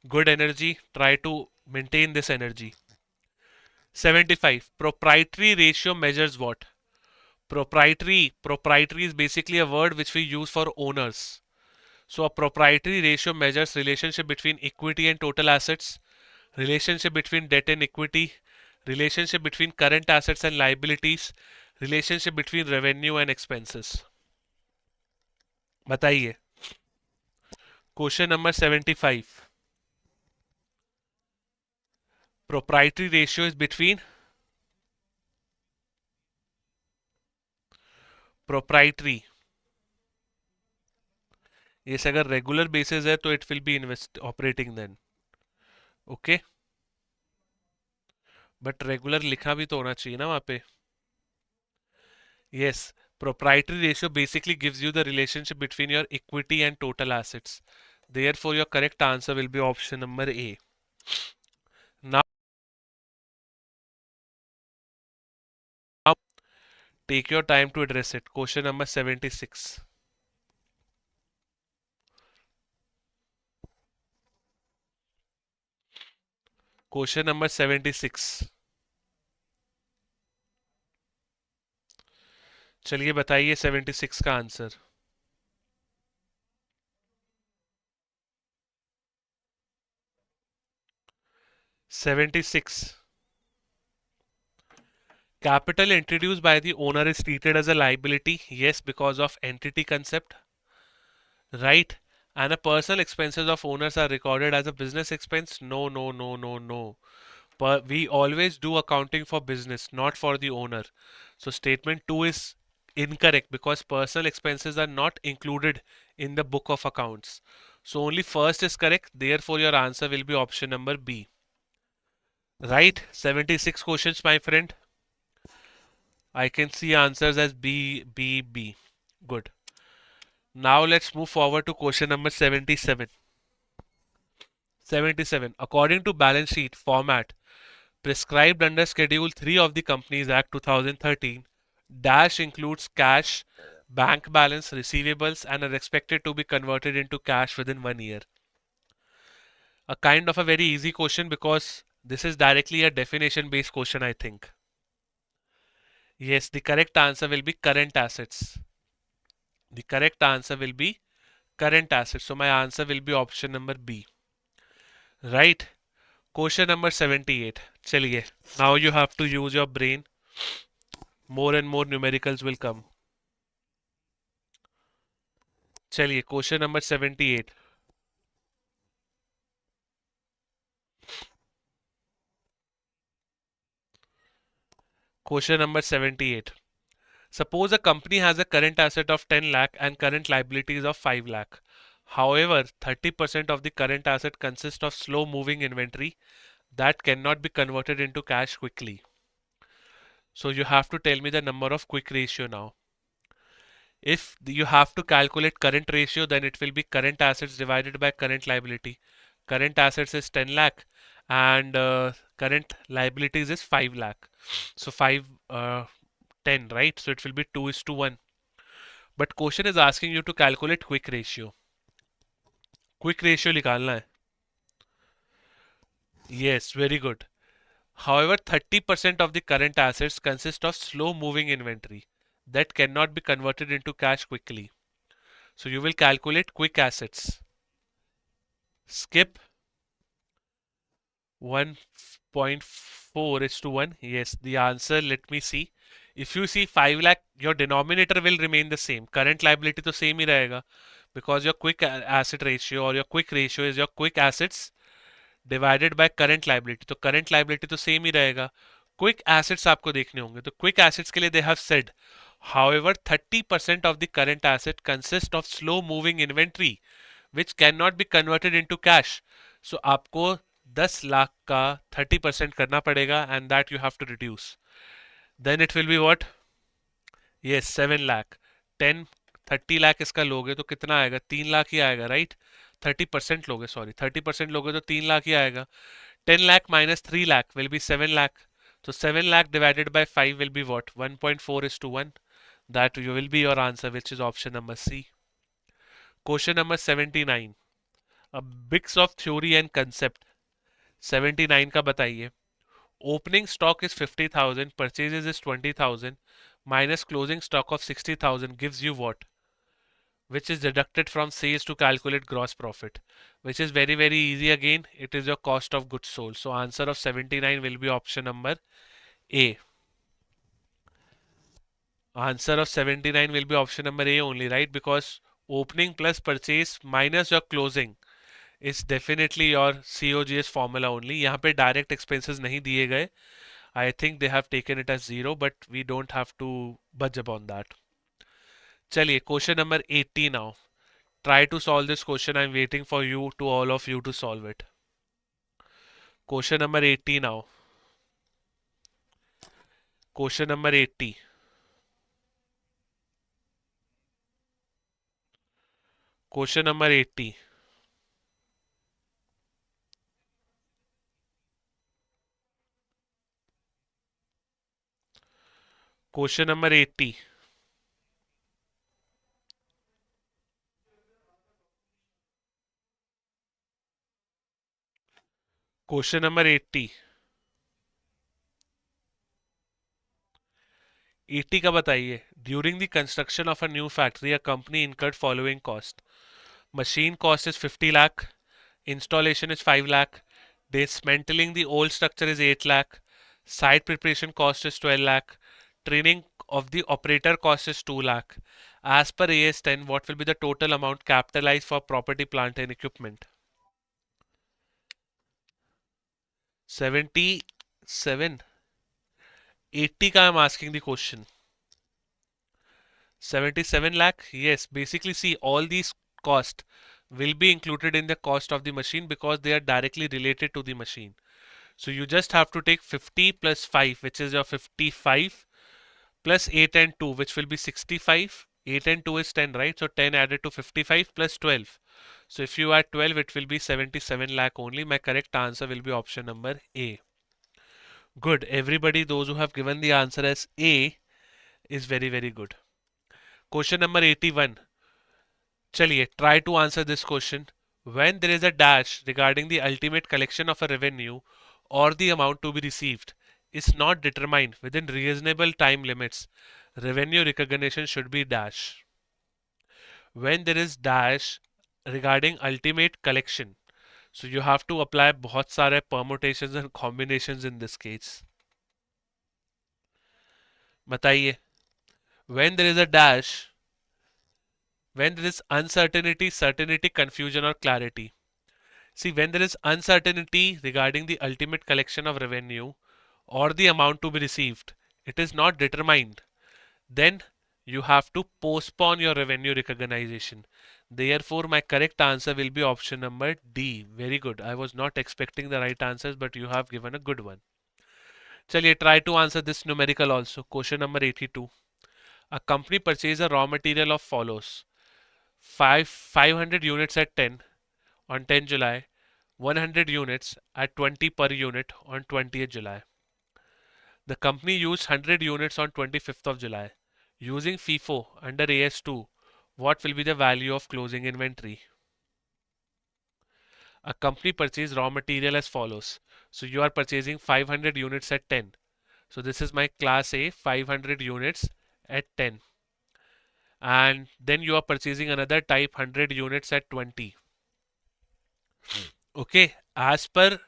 Good energy. Try to maintain this energy. 75. Proprietary ratio measures what? Proprietary is basically a word which we use for owners. So a proprietary ratio measures relationship between equity and total assets, relationship between debt and equity, relationship between current assets and liabilities, relationship between revenue and expenses. बताइए. Question number 75. Proprietary ratio is between proprietary. ये अगर regular basis है तो it will be invest operating then. Okay, but regular लिखा भी तो होना चाहिए ना वहां पे. Yes, proprietary ratio basically gives you the relationship between your equity and total assets. Therefore your correct answer will be option number A. Now take your time to address it. Question number 76. Question number 76. चलिए बताइए 76 का answer. Capital introduced by the owner is treated as a liability. Yes, because of entity concept. Right? And the personal expenses of owners are recorded as a business expense. No, no, no, no, no. But we always do accounting for business, not for the owner. So statement 2 is incorrect because personal expenses are not included in the book of accounts. So only first is correct. Therefore your answer will be option number B. Right? 76 questions, my friend. I can see answers as B, B, B. Good. Now let's move forward to question number 77. 77. According to balance sheet format prescribed under Schedule 3 of the Companies Act 2013, dash includes cash, bank balance, receivables and are expected to be converted into cash within 1 year. A kind of a very easy question because this is directly a definition based question, I think. Yes, the correct answer will be current assets. The correct answer will be current assets. So my answer will be option number B. Right? Question number 78. Chaliye. Now you have to use your brain. More and more numericals will come. Chaliye. Question number 78. Question number 78. Suppose a company has a current asset of 10 lakh and current liabilities of 5 lakh. However, 30% of the current asset consists of slow moving inventory that cannot be converted into cash quickly. So you have to tell me the number of quick ratio now. If you have to calculate current ratio, then it will be current assets divided by current liability. Current assets is 10 lakh and current liabilities is 5 lakh. So 5, 10, right? So it will be 2:1. But question is asking you to calculate quick ratio. Quick ratio निकालना है. Yes, very good. However, 30% of the current assets consist of slow moving inventory that cannot be converted into cash quickly. So you will calculate quick assets. Skip 1.4:1. Yes, the answer, let me see. If you see 5 lakh, your denominator will remain the same. Current liability to same ही रहेगा because your quick asset ratio or your quick ratio is your quick assets divided by current liability, तो current liability तो same ही रहेगा। Quick assets आपको देखने होंगे, तो quick assets के लिए they have said however 30% of the current asset consists of slow moving inventory which cannot be converted into cash. So आपको 10 लाख का 30% करना पड़ेगा and that you have to reduce. Then it will be what? Yes, 7 lakh. 10 30 lakh इसका लोगे तो कितना आएगा? 3 लाख ही आएगा, राइट? 30% लोगे, सॉरी 30% लोगे तो 3 लाख ही आएगा. 10 lakh minus 3 lakh will be 7 lakh. So 7 lakh divided by 5 will be what? 1.4 is to 1. That will be your answer, which is option number C. Question number 79. A mix of theory and concept. 79 का बताइए. Opening stock is 50,000, purchases is 20,000, minus closing stock of 60,000 gives you what? Which is deducted from sales to calculate gross profit, which is very very easy again. It is your cost of goods sold. So answer of 79 will be option number A. Answer of 79 will be option number A only, right? Because opening plus purchase minus your closing is definitely your COGS formula only. यहाँ पे direct expenses नहीं दिए गए. I think they have taken it as 0, but we don't have to budge upon that. चलिए, question number 80 now. Try to solve this question. I'm waiting for you to all of you to solve it. Question number 80 now. Question number 80. Question number 80. Question number 80. Question number 80. 80 का बताइए. During the construction of a new factory, a company incurred following cost. Machine cost is 50 lakh. Installation is 5 lakh. Dismantling the old structure is 8 lakh. Site preparation cost is 12 lakh. Training of the operator cost is 2 lakh. As per AS10, what will be the total amount capitalized for property, plant and equipment? 77. 80 ka I'm asking the question. 77 lakh? Yes, basically see all these costs will be included in the cost of the machine because they are directly related to the machine. So you just have to take 50 plus 5, which is your 55, plus 8 and 2, which will be 65. 8 and 2 is 10, right? So 10 added to 55 plus 12. So if you add 12, it will be 77 lakh only. My correct answer will be option number A. Good. Everybody, those who have given the answer as A is very, very good. Question number 81. Chaliye, try to answer this question. When there is a dash regarding the ultimate collection of a revenue or the amount to be received is not determined within reasonable time limits, revenue recognition should be dash. When there is dash regarding ultimate collection, so you have to apply बहुत सारे permutations and combinations in this case. बताइए. When there is a dash, when there is uncertainty, certainty, confusion or clarity. See, when there is uncertainty regarding the ultimate collection of revenue or the amount to be received, it is not determined. Then you have to postpone your revenue recognition. Therefore, my correct answer will be option number D. Very good. I was not expecting the right answers, but you have given a good one. Chaliye, try to answer this numerical also. Question number 82. A company purchases a raw material of follows. 500 units at 10 on 10 July, 100 units at 20 per unit on 20th July. The company used 100 units on 25th of July. Using FIFO under AS2, what will be the value of closing inventory? A company purchased raw material as follows. So you are purchasing 500 units at 10. So this is my class A, 500 units at 10. And then you are purchasing another type 100 units at 20. Okay, as per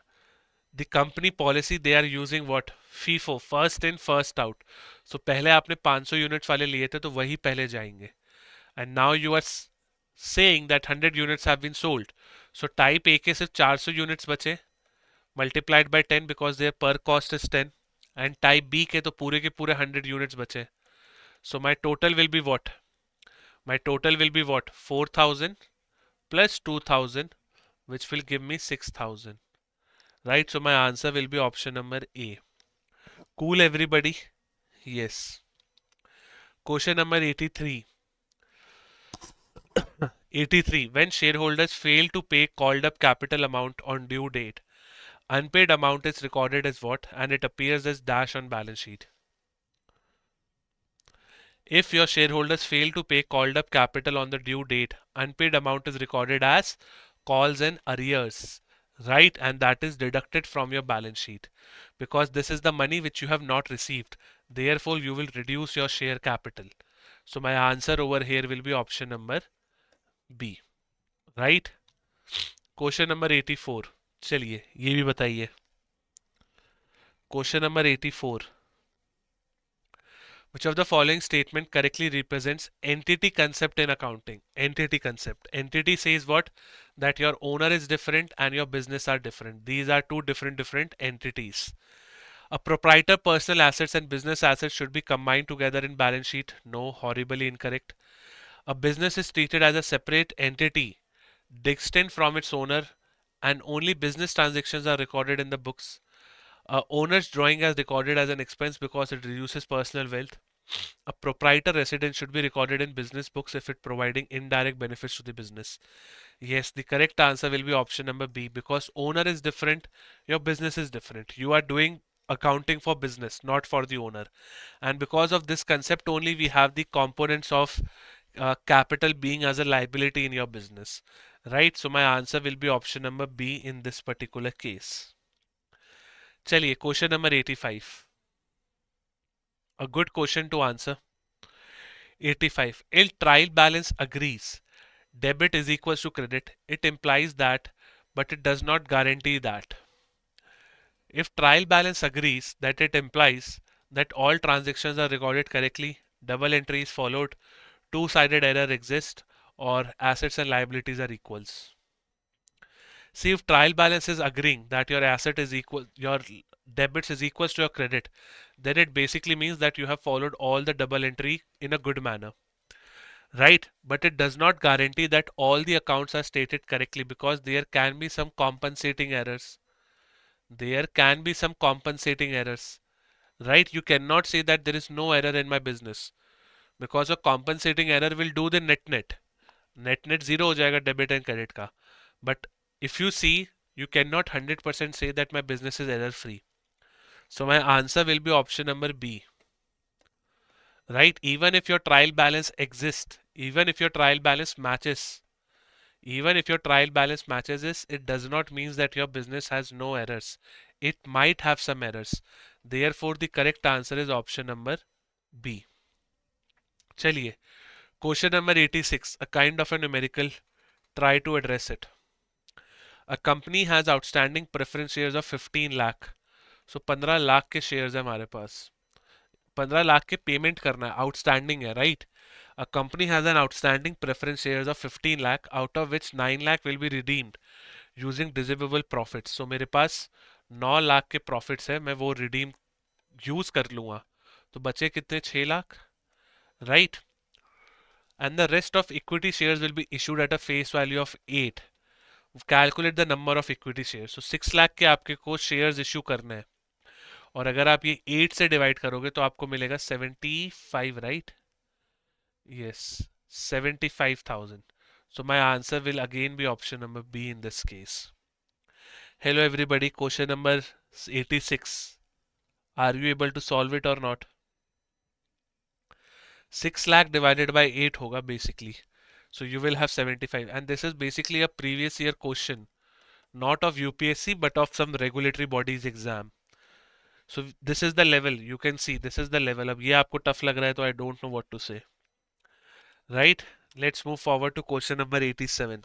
the company policy they are using what? FIFO, first in first out. So पहले आपने 500 units वाले लिए थे तो वही पहले जाएंगे. And now you are saying that 100 units have been sold. So type A के सिर्फ 400 units बचे. multiplied by 10 because their per cost is 10, and type B के तो पूरे के पूरे 100 units बचे. So my total will be what? My total will be what? 4000 plus 2000, which will give me 6000. Right? So my answer will be option number A. Cool, everybody? Yes. Question number 83. 83. When shareholders fail to pay called up capital amount on due date, unpaid amount is recorded as what? And it appears as dash on balance sheet. If your shareholders fail to pay called up capital on the due date, unpaid amount is recorded as calls and arrears, right? And that is deducted from your balance sheet because this is the money which you have not received. Therefore, you will reduce your share capital. So my answer over here will be option number B, right? Question number 84. चलिए ये भी बताइए. Question number 84. Which of the following statement correctly represents entity concept in accounting? Entity concept. Entity says what? That your owner is different and your business are different. These are two different entities. A proprietor personal assets and business assets should be combined together in balance sheet. No, horribly incorrect. A business is treated as a separate entity, distinct from its owner, and only business transactions are recorded in the books. Owner's drawing is recorded as an expense because it reduces personal wealth. A proprietor residence should be recorded in business books if it providing indirect benefits to the business. Yes, the correct answer will be option number B because owner is different, your business is different. You are doing accounting for business, not for the owner. And because of this concept only, we have the components of capital being as a liability in your business. Right? So my answer will be option number B in this particular case. चलिए question number 85. A good question to answer. 85. If trial balance agrees debit is equals to credit, it implies that, but it does not guarantee that. If trial balance agrees that, it implies that all transactions are recorded correctly, double entry is followed, two-sided error exists, or assets and liabilities are equals. See, if trial balance is agreeing that your asset is equal, your debits is equals to your credit, then it basically means that you have followed all the double entry in a good manner, right? But it does not guarantee that all the accounts are stated correctly because there can be some compensating errors. There can be some compensating errors, right? You cannot say that there is no error in my business because a compensating error will do the net net. Net net zero हो जाएगा debit and credit का. But if you see, you cannot 100% say that my business is error free. So my answer will be option number B. Right? Even if your trial balance exists, even if your trial balance matches, this, it does not mean that your business has no errors. It might have some errors. Therefore, the correct answer is option number B. चलिए, question number 86, a kind of a numerical, try to address it. A company has outstanding preference shares of 15 lakh. So 15 lakh के shares है हमारे पास. 15 लाख के payment करना है, outstanding है, right? A company has an outstanding preference shares of 15 lakh, out of which 9 lakh will be redeemed using distributable profits. So मेरे पास 9 लाख के profits है, मैं वो रिडीम यूज कर लूंगा. तो बचे कितने? 6 lakh, right? And the rest of equity shares will be issued at a face value of 8. Calculate the number of equity shares. So 6 lakh के आपके को शेयर्स इश्यू करने हैं और अगर आप ये 8 से डिवाइड करोगे तो आपको मिलेगा 75, right? Yes, 75,000. So my answer will again be option number B in this case. Hello everybody, question number 86. Are you able to solve it or not? 6 lakh divided by 8 होगा basically. So you will have 75, and this is basically a previous year question, not of UPSC but of some regulatory bodies exam. So this is the level, you can see this is the level. अब ये आपको tough लग रहा है तो I don't know what to say. Right? Let's move forward to question number 87.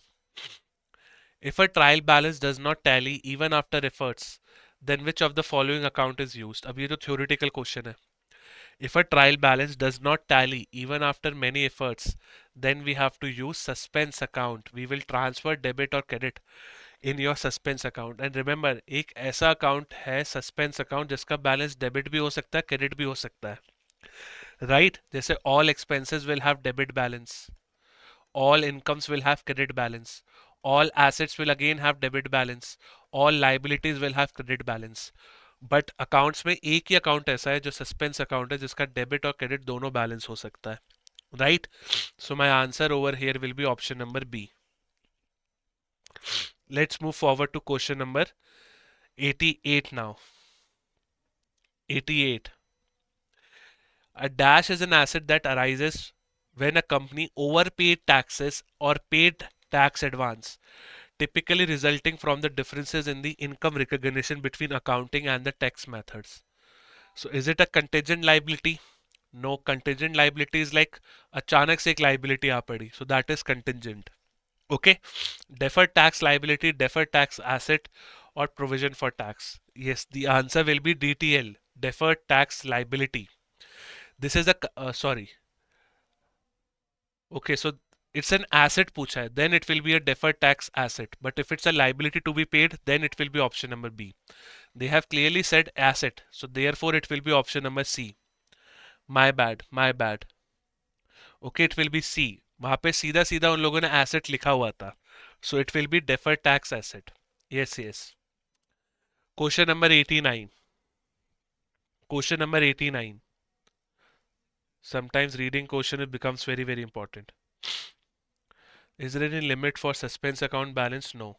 If a trial balance does not tally even after efforts, then which of the following account is used? अब ये तो theoretical question है. If a trial balance does not tally even after many efforts, then we have to use suspense account. We will transfer debit or credit in your suspense account. And remember, एक ऐसा account है suspense account जिसका balance debit भी हो सकता है, credit भी हो सकता है, राइट? जैसे all expenses will have debit balance, all incomes will have credit balance, all assets will again have debit balance, all liabilities will have credit balance. But accounts में एक ही अकाउंट ऐसा है जो सस्पेंस अकाउंट है जिसका debit और credit दोनों balance हो सकता है, right? So my answer over here will be option number B. Let's move forward to question number 88 now. 88. A dash is an asset that arises when a company overpaid taxes or paid tax advance, typically resulting from the differences in the income recognition between accounting and the tax methods. So is it a contingent liability? No, contingent liability is like अचानक से एक liability आ पड़ी, so that is contingent. Okay, deferred tax liability, deferred tax asset, or provision for tax. Yes, the answer will be DTL, deferred tax liability. This is a sorry. Okay, so it's an asset पूछा है, then it will be a deferred tax asset. But if it's a liability to be paid, then it will be option number B. They have clearly said asset, so therefore it will be option number C. My bad, my bad. Okay, it will be C. वहां पे सीधा सीधा उन लोगों ने asset लिखा हुआ था. So it will be deferred tax asset. Yes, yes. Question number 89. Question number 89. Sometimes reading question it becomes very, very important. Is there any limit for suspense account balance? No.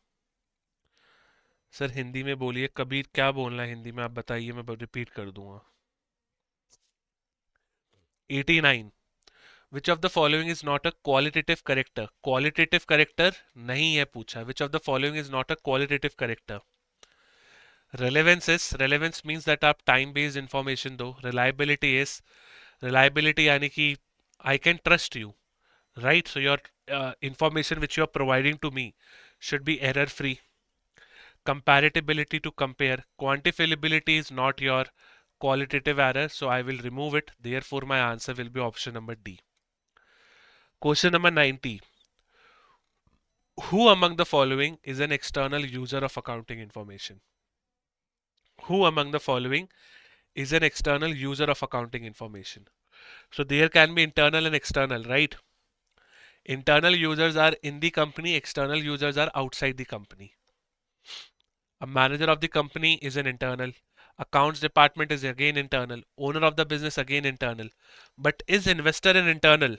Sir Hindi में बोलिए, कभी क्या बोलना है हिंदी में आप बताइए, मैं रिपीट कर दूंगा. 89. Which of the following is not a qualitative character? Qualitative character नहीं है पूछा. Which of the following is not a qualitative character? Relevance is, relevance means that आप time based information दो. Reliability is, reliability यानी कि I can trust you, right? So your information which you are providing to me should be error free. Comparability to compare. Quantifiability is not your qualitative error, so I will remove it. Therefore, my answer will be option number D. Question number 90. Who among the following is an external user of accounting information? Who among the following is an external user of accounting information? So there can be internal and external, right? Internal users are in the company, external users are outside the company. A manager of the company is an internal. Accounts department is again internal. Owner of the business again internal. But is investor an internal?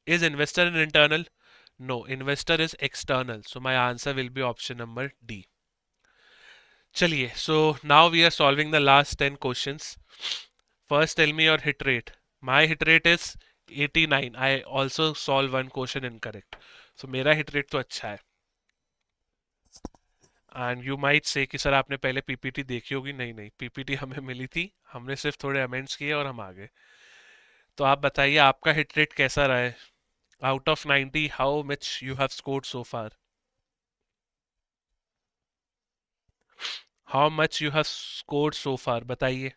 Is investor an internal? No, investor is external. So my answer will be option number D. Chaliye, so now we are solving the last 10 questions. First tell me your hit rate. My hit rate is 89. I also solve one question incorrect. So मेरा hit rate तो अच्छा है. And you might say कि sir आपने पहले PPT देखी होगी. नहीं नहीं, पीपीटी हमें मिली थी, हमने सिर्फ थोड़े अमेंड्स किए और हम आ गए. तो आप बताइए आपका हिट रेट कैसा रहा है? Out of 90 how much you have scored so far? How much you have scored so far बताइए.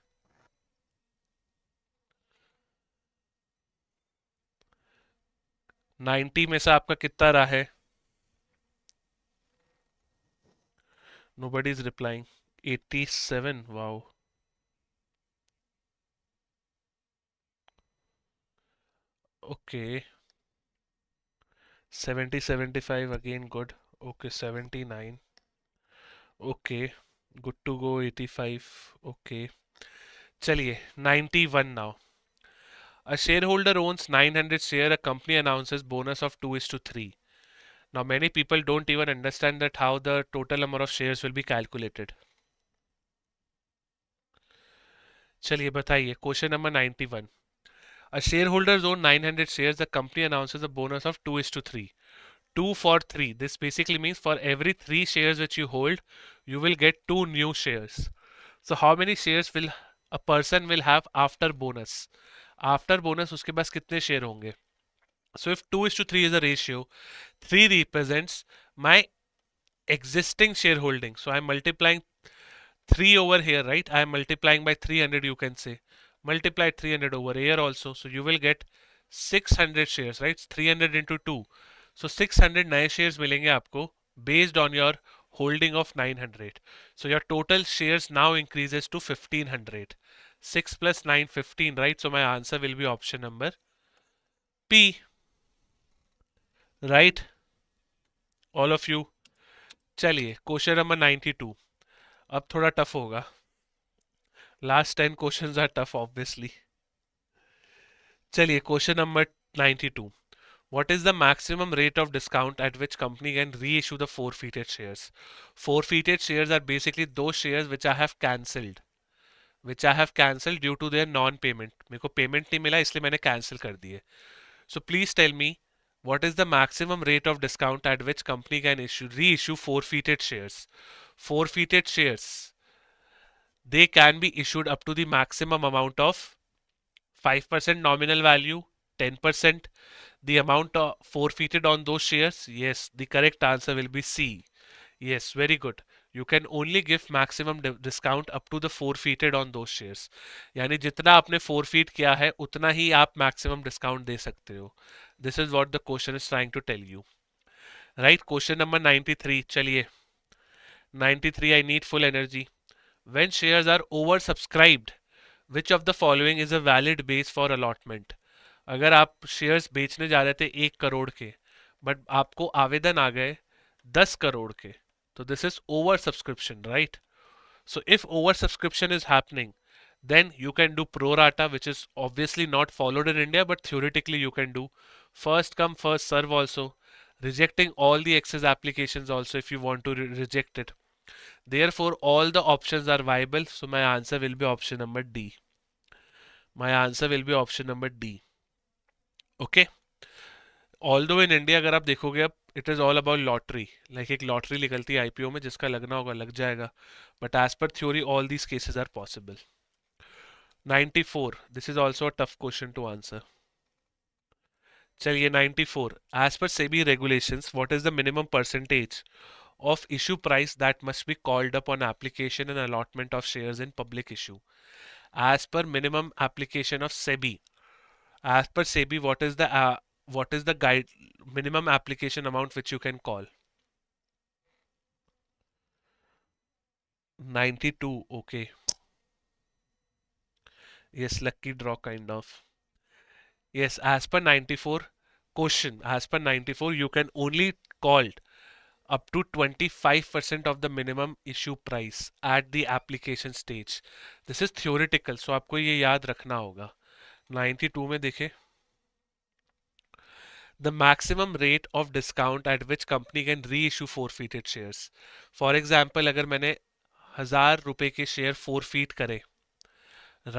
90 में से आपका कितना रहा है? Nobody is replying. 87. Wow. Okay. 70 75 again good. Okay, 79. Okay, good to go. 85. Okay, चलिए 91 now. A shareholder owns 900 share. A company announces bonus of 2:3. Now many people don't even understand that how the total number of shares will be calculated. चलिए बताइए. Question number 91. A shareholders own 900 shares. The company announces a bonus of 2:3. 2 for 3. This basically means for every 3 shares which you hold, you will get 2 new shares. So how many shares will a person will have after bonus? After bonus उसके पास कितने share होंगे? So if 2:3 is a ratio, 3 represents my existing shareholding. So I'm multiplying 3 over here, right? I am multiplying by 300, you can say. Multiply 300 over here also. So you will get 600 shares, right? 300 into 2. So 600 नए shares मिलेंगे आपको based on your holding of 900. So your total shares now increases to 1500. 6 plus 9, 15, right? So my answer will be option number P, right? All of you. चलिए question number 92. अब थोड़ा tough होगा. Last 10 questions are tough, obviously. चलिए question number 92. What is the maximum rate of discount at which company can reissue the forfeited shares? Forfeited shares are basically those shares which I have cancelled. Which I have cancelled due to their non-payment. मेरे को payment नहीं मिला इसलिए मैंने cancel कर दिए. So please tell me what is the maximum rate of discount at which company can reissue forfeited shares? Forfeited shares, they can be issued up to the maximum amount of 5% nominal value, 10%. The amount forfeited on those shares? Yes, the correct answer will be C. Yes, very good. You can only give maximum discount up to the forfeited on those shares. यानी जितना आपने forfeit किया है उतना ही आप maximum discount दे सकते हो. This is what the question is trying to tell you. Right? Question number 93. चलिए. 93. I need full energy. When shares are oversubscribed, which of the following is a valid base for allotment? अगर आप shares बेचने जा रहे थे 1 करोड़ के but आपको आवेदन आ गए 10 करोड़ के तो this is over subscription right so if over subscription is happening then you can do pro rata which is obviously not followed in India but theoretically you can do first come first serve also rejecting all the excess applications also if you want to reject it. Therefore all the options are viable so my answer will be option number D. My answer will be option number D. Okay. Although in India अगर आप देखोगे अब it is all about lottery. Like एक lottery निकलती है IPO में जिसका लगना होगा लग जाएगा. But as per theory all these cases are possible. 94. This is also a tough question to answer. चलिए 94. As per SEBI regulations, what is the minimum percentage of issue price that must be called up on application and allotment of shares in public issue? As per minimum application of SEBI. As per SEBI, what is the guide minimum application amount which you can call? 92. Okay. Yes, lucky draw kind of. Yes, as per 94 question, as per 94, you can only call up to 25% of the minimum issue price at the application stage. This is theoretical, so आपको ये याद रखना होगा. 92 में देखें. The maximum rate of discount at which company can reissue forfeited shares. For example, अगर मैंने 1000 रुपए के शेयर forfeit करे,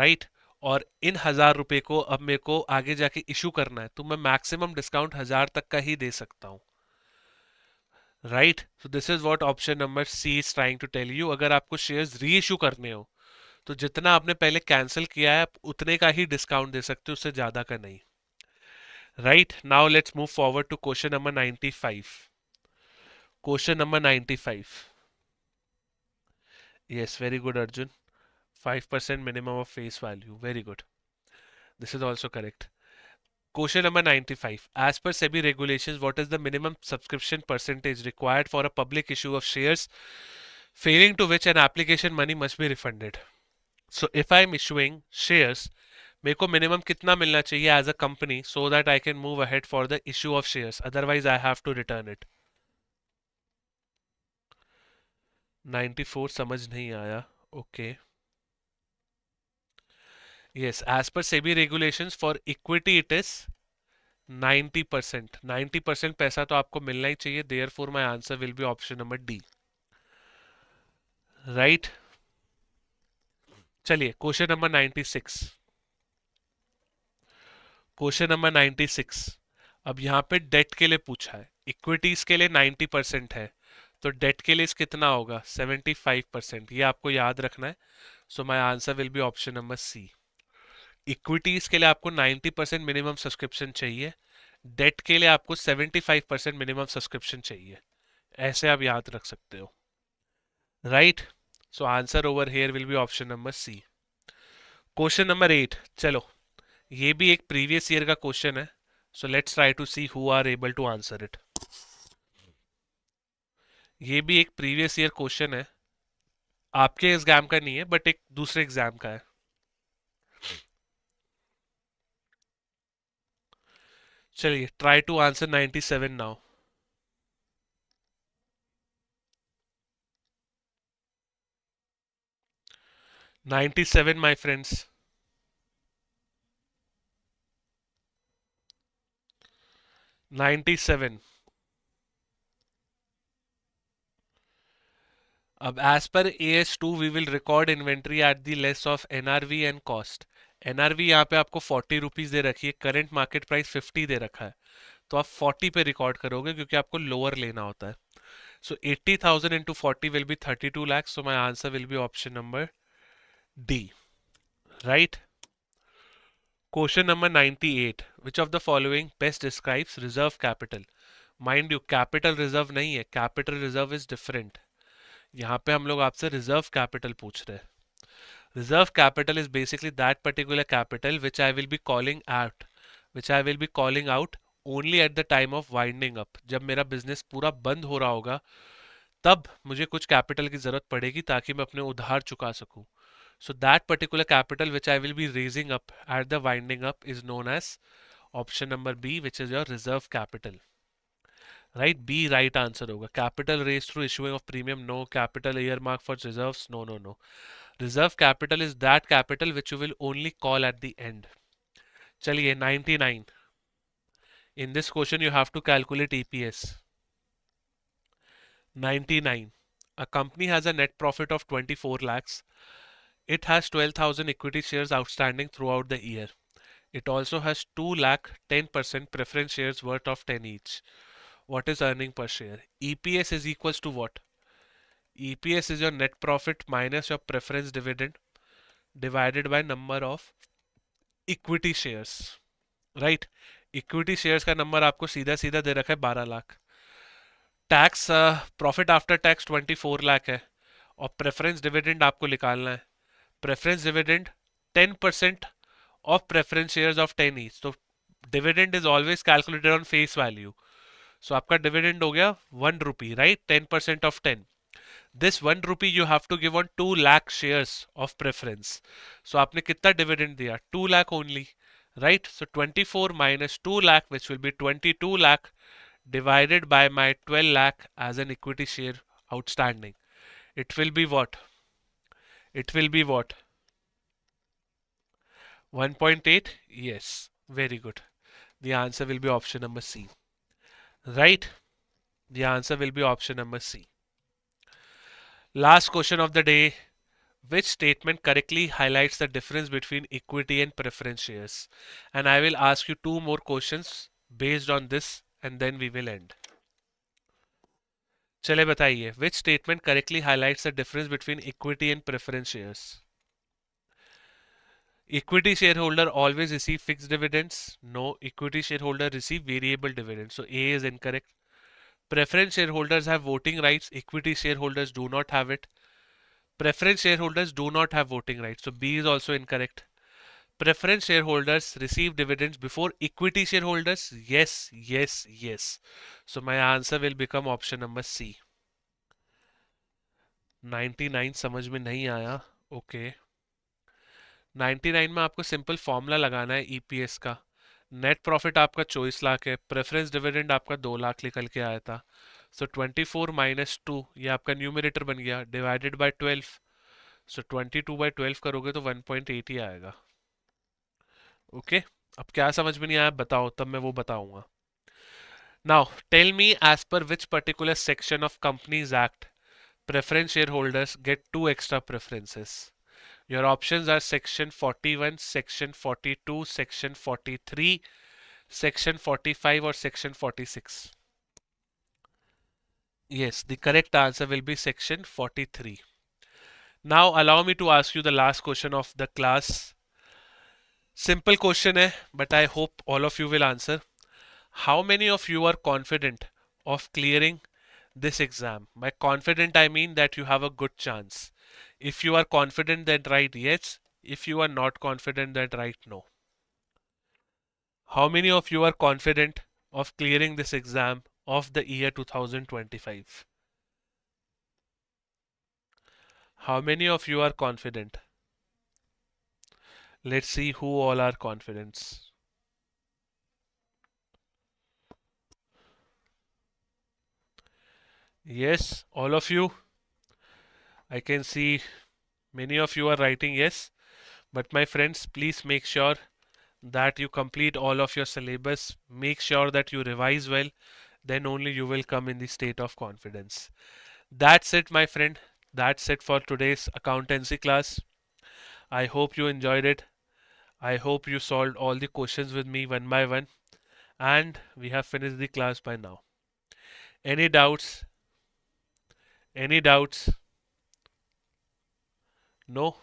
right? और इन 1000 रुपए को अब मेरे को आगे जाके इशू करना है तो मैं मैक्सिमम डिस्काउंट 1000 तक का ही दे सकता हूं right so this is what option number C is trying to tell you अगर आपको शेयर्स री इशू करने हो तो जितना आपने पहले कैंसिल किया है आप उतने का ही डिस्काउंट दे सकते हो उससे ज्यादा का नहीं right now let's move forward to question number 95 question number 95 yes very good Arjun 5% minimum of face value. Very good. This is also correct. Question number 95. As per SEBI regulations, what is the minimum subscription percentage required for a public issue of shares, failing to which an application money must be refunded? So if I am issuing shares, मेरे को minimum कितना मिलना चाहिए as a company so that I can move ahead for the issue of shares. Otherwise, I have to return it. 94 समझ नहीं आया. Okay. Yes, as per SEBI regulations for equity it is 90%. 90% पैसा तो आपको मिलना ही चाहिए. Therefore my answer will be option number D. Right? चलिए question number 96. Question number 96. अब यहाँ पे डेट के लिए पूछा है. इक्विटीज के लिए 90% है तो डेट के लिए कितना होगा 75%. ये आपको याद रखना है. So my answer will be option number C. Equities के लिए आपको 90% मिनिमम सब्सक्रिप्शन चाहिए. डेट के लिए आपको 75% मिनिमम सब्सक्रिप्शन चाहिए. ऐसे आप याद रख सकते हो. Right so answer over here will be option number C. Question number 8. चलो ये भी एक प्रीवियस ईयर का क्वेश्चन है. So let's try to see who are able to answer it. ये भी एक प्रीवियस ईयर क्वेश्चन है, आपके एग्जाम का नहीं है बट एक दूसरे एग्जाम का है। चलिए try to answer 97 now. 97 my friends. 97। अब as per AS2 we will record inventory at the less of NRV and cost. NRV यहाँ पे आपको 40 रुपीज दे रखी है, करंट मार्केट प्राइस 50 दे रखा है, तो आप 40 पे रिकॉर्ड करोगे क्योंकि आपको लोअर लेना होता है। सो 80,000 into 40 will be 32 lakhs, so my answer will be option number D, right? Question number 98. Which of the following best describes reserve capital? Mind you, capital reserve नहीं है, capital reserve is different. यहाँ पे हम लोग आपसे reserve capital पूछ रहे हैं। Reserve capital is basically that particular capital which I will be calling out, only at the time of winding up. जब मेरा business पूरा बंद हो रहा होगा तब मुझे कुछ कैपिटल की जरूरत पड़ेगी ताकि मैं अपने उधार चुका सकूं. So that particular capital which I will be raising up at the winding up is known as option number B, which is your reserve capital. Right? B right answer होगा. Capital raised through issuing of premium, no. Capital earmark for reserves, no, no, no. Reserve capital is that capital which you will only call at the end. चलिए 99. In this question you have to calculate EPS. 99. A company has a net profit of 24 lakhs. It has 12,000 equity shares outstanding throughout the year. It also has 2 lakh 10% preference shares worth of 10 each. What is earning per share? EPS is equals to what? EPS is your net profit minus your preference dividend divided by number of equity shares. Right? Equity shares का number आपको सीधा सीधा दे रखा है 12 lakh. Tax profit after tax 24 lakh है और preference dividend आपको निकालना है. Preference dividend 10% of preference shares of 10 each. So dividend is always calculated on face value. So आपका dividend हो गया 1 rupee, right? 10% of 10. This 1 rupee you have to give on 2 lakh shares of preference. So आपने कितना dividend दिया? 2 lakh only, right? So 24 minus 2 lakh, which will be 22 lakh, divided by my 12 lakh as an equity share outstanding. It will be what? It will be what? 1.8? Yes, very good. The answer will be option number C. Right? The answer will be option number C. Last question of the day. Which statement correctly highlights the difference between equity and preference shares? And I will ask you two more questions based on this and then we will end. चले बताइए. Which statement correctly highlights the difference between equity and preference shares? Equity shareholder always receive fixed dividends. No, equity shareholder receive variable dividends. So A is incorrect. Preference shareholders have voting rights. Equity shareholders do not have it. Preference shareholders do not have voting rights. So B is also incorrect. Preference shareholders receive dividends before equity shareholders. Yes, yes, yes. So my answer will become option number C. 99 समझ में नहीं आया. Okay. 99 में आपको simple formula लगाना है EPS का. Net profit आपका 24 लाख है, प्रेफरेंस डिविडेंड आपका 2 लाख निकल के आया था. सो 24 माइनस 2 ये आपका न्यूमरेटर बन गया डिवाइडेड बाय 12. सो 22 बाय 12 करोगे तो 1.8 ही आएगा. ओके अब क्या समझ में नहीं आया बताओ, तब मैं वो बताऊंगा. Now tell me as per which particular section of companies act preference shareholders get 2 extra preferences. Your options are section 41, section 42, section 43, section 45 or section 46. Yes, the correct answer will be section 43. Now allow me to ask you the last question of the class. Simple question hai, but I hope all of you will answer. How many of you are confident of clearing this exam? By confident I mean that you have a good chance. If you are confident, then write yes. If you are not confident, then write no. How many of you are confident of clearing this exam of the year 2025? How many of you are confident? Let's see who all are confident. Yes, all of you. I can see many of you are writing yes. But my friends, please make sure that you complete all of your syllabus. Make sure that you revise well. Then only you will come in the state of confidence. That's it, my friend. That's it for today's accountancy class. I hope you enjoyed it. I hope you solved all the questions with me one by one. And we have finished the class by now. Any doubts? Any doubts? No?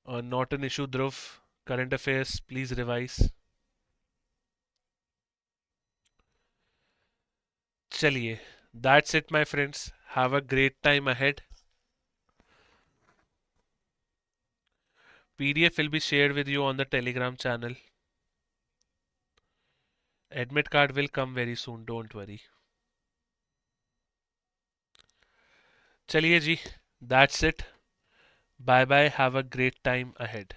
Not an issue, Dhruv. Current affairs, please revise. Chaliye. That's it, my friends. Have a great time ahead. PDF will be shared with you on the Telegram channel. Admit card will come very soon, don't worry. Chaliye ji, that's it. Bye bye. Have a great time ahead.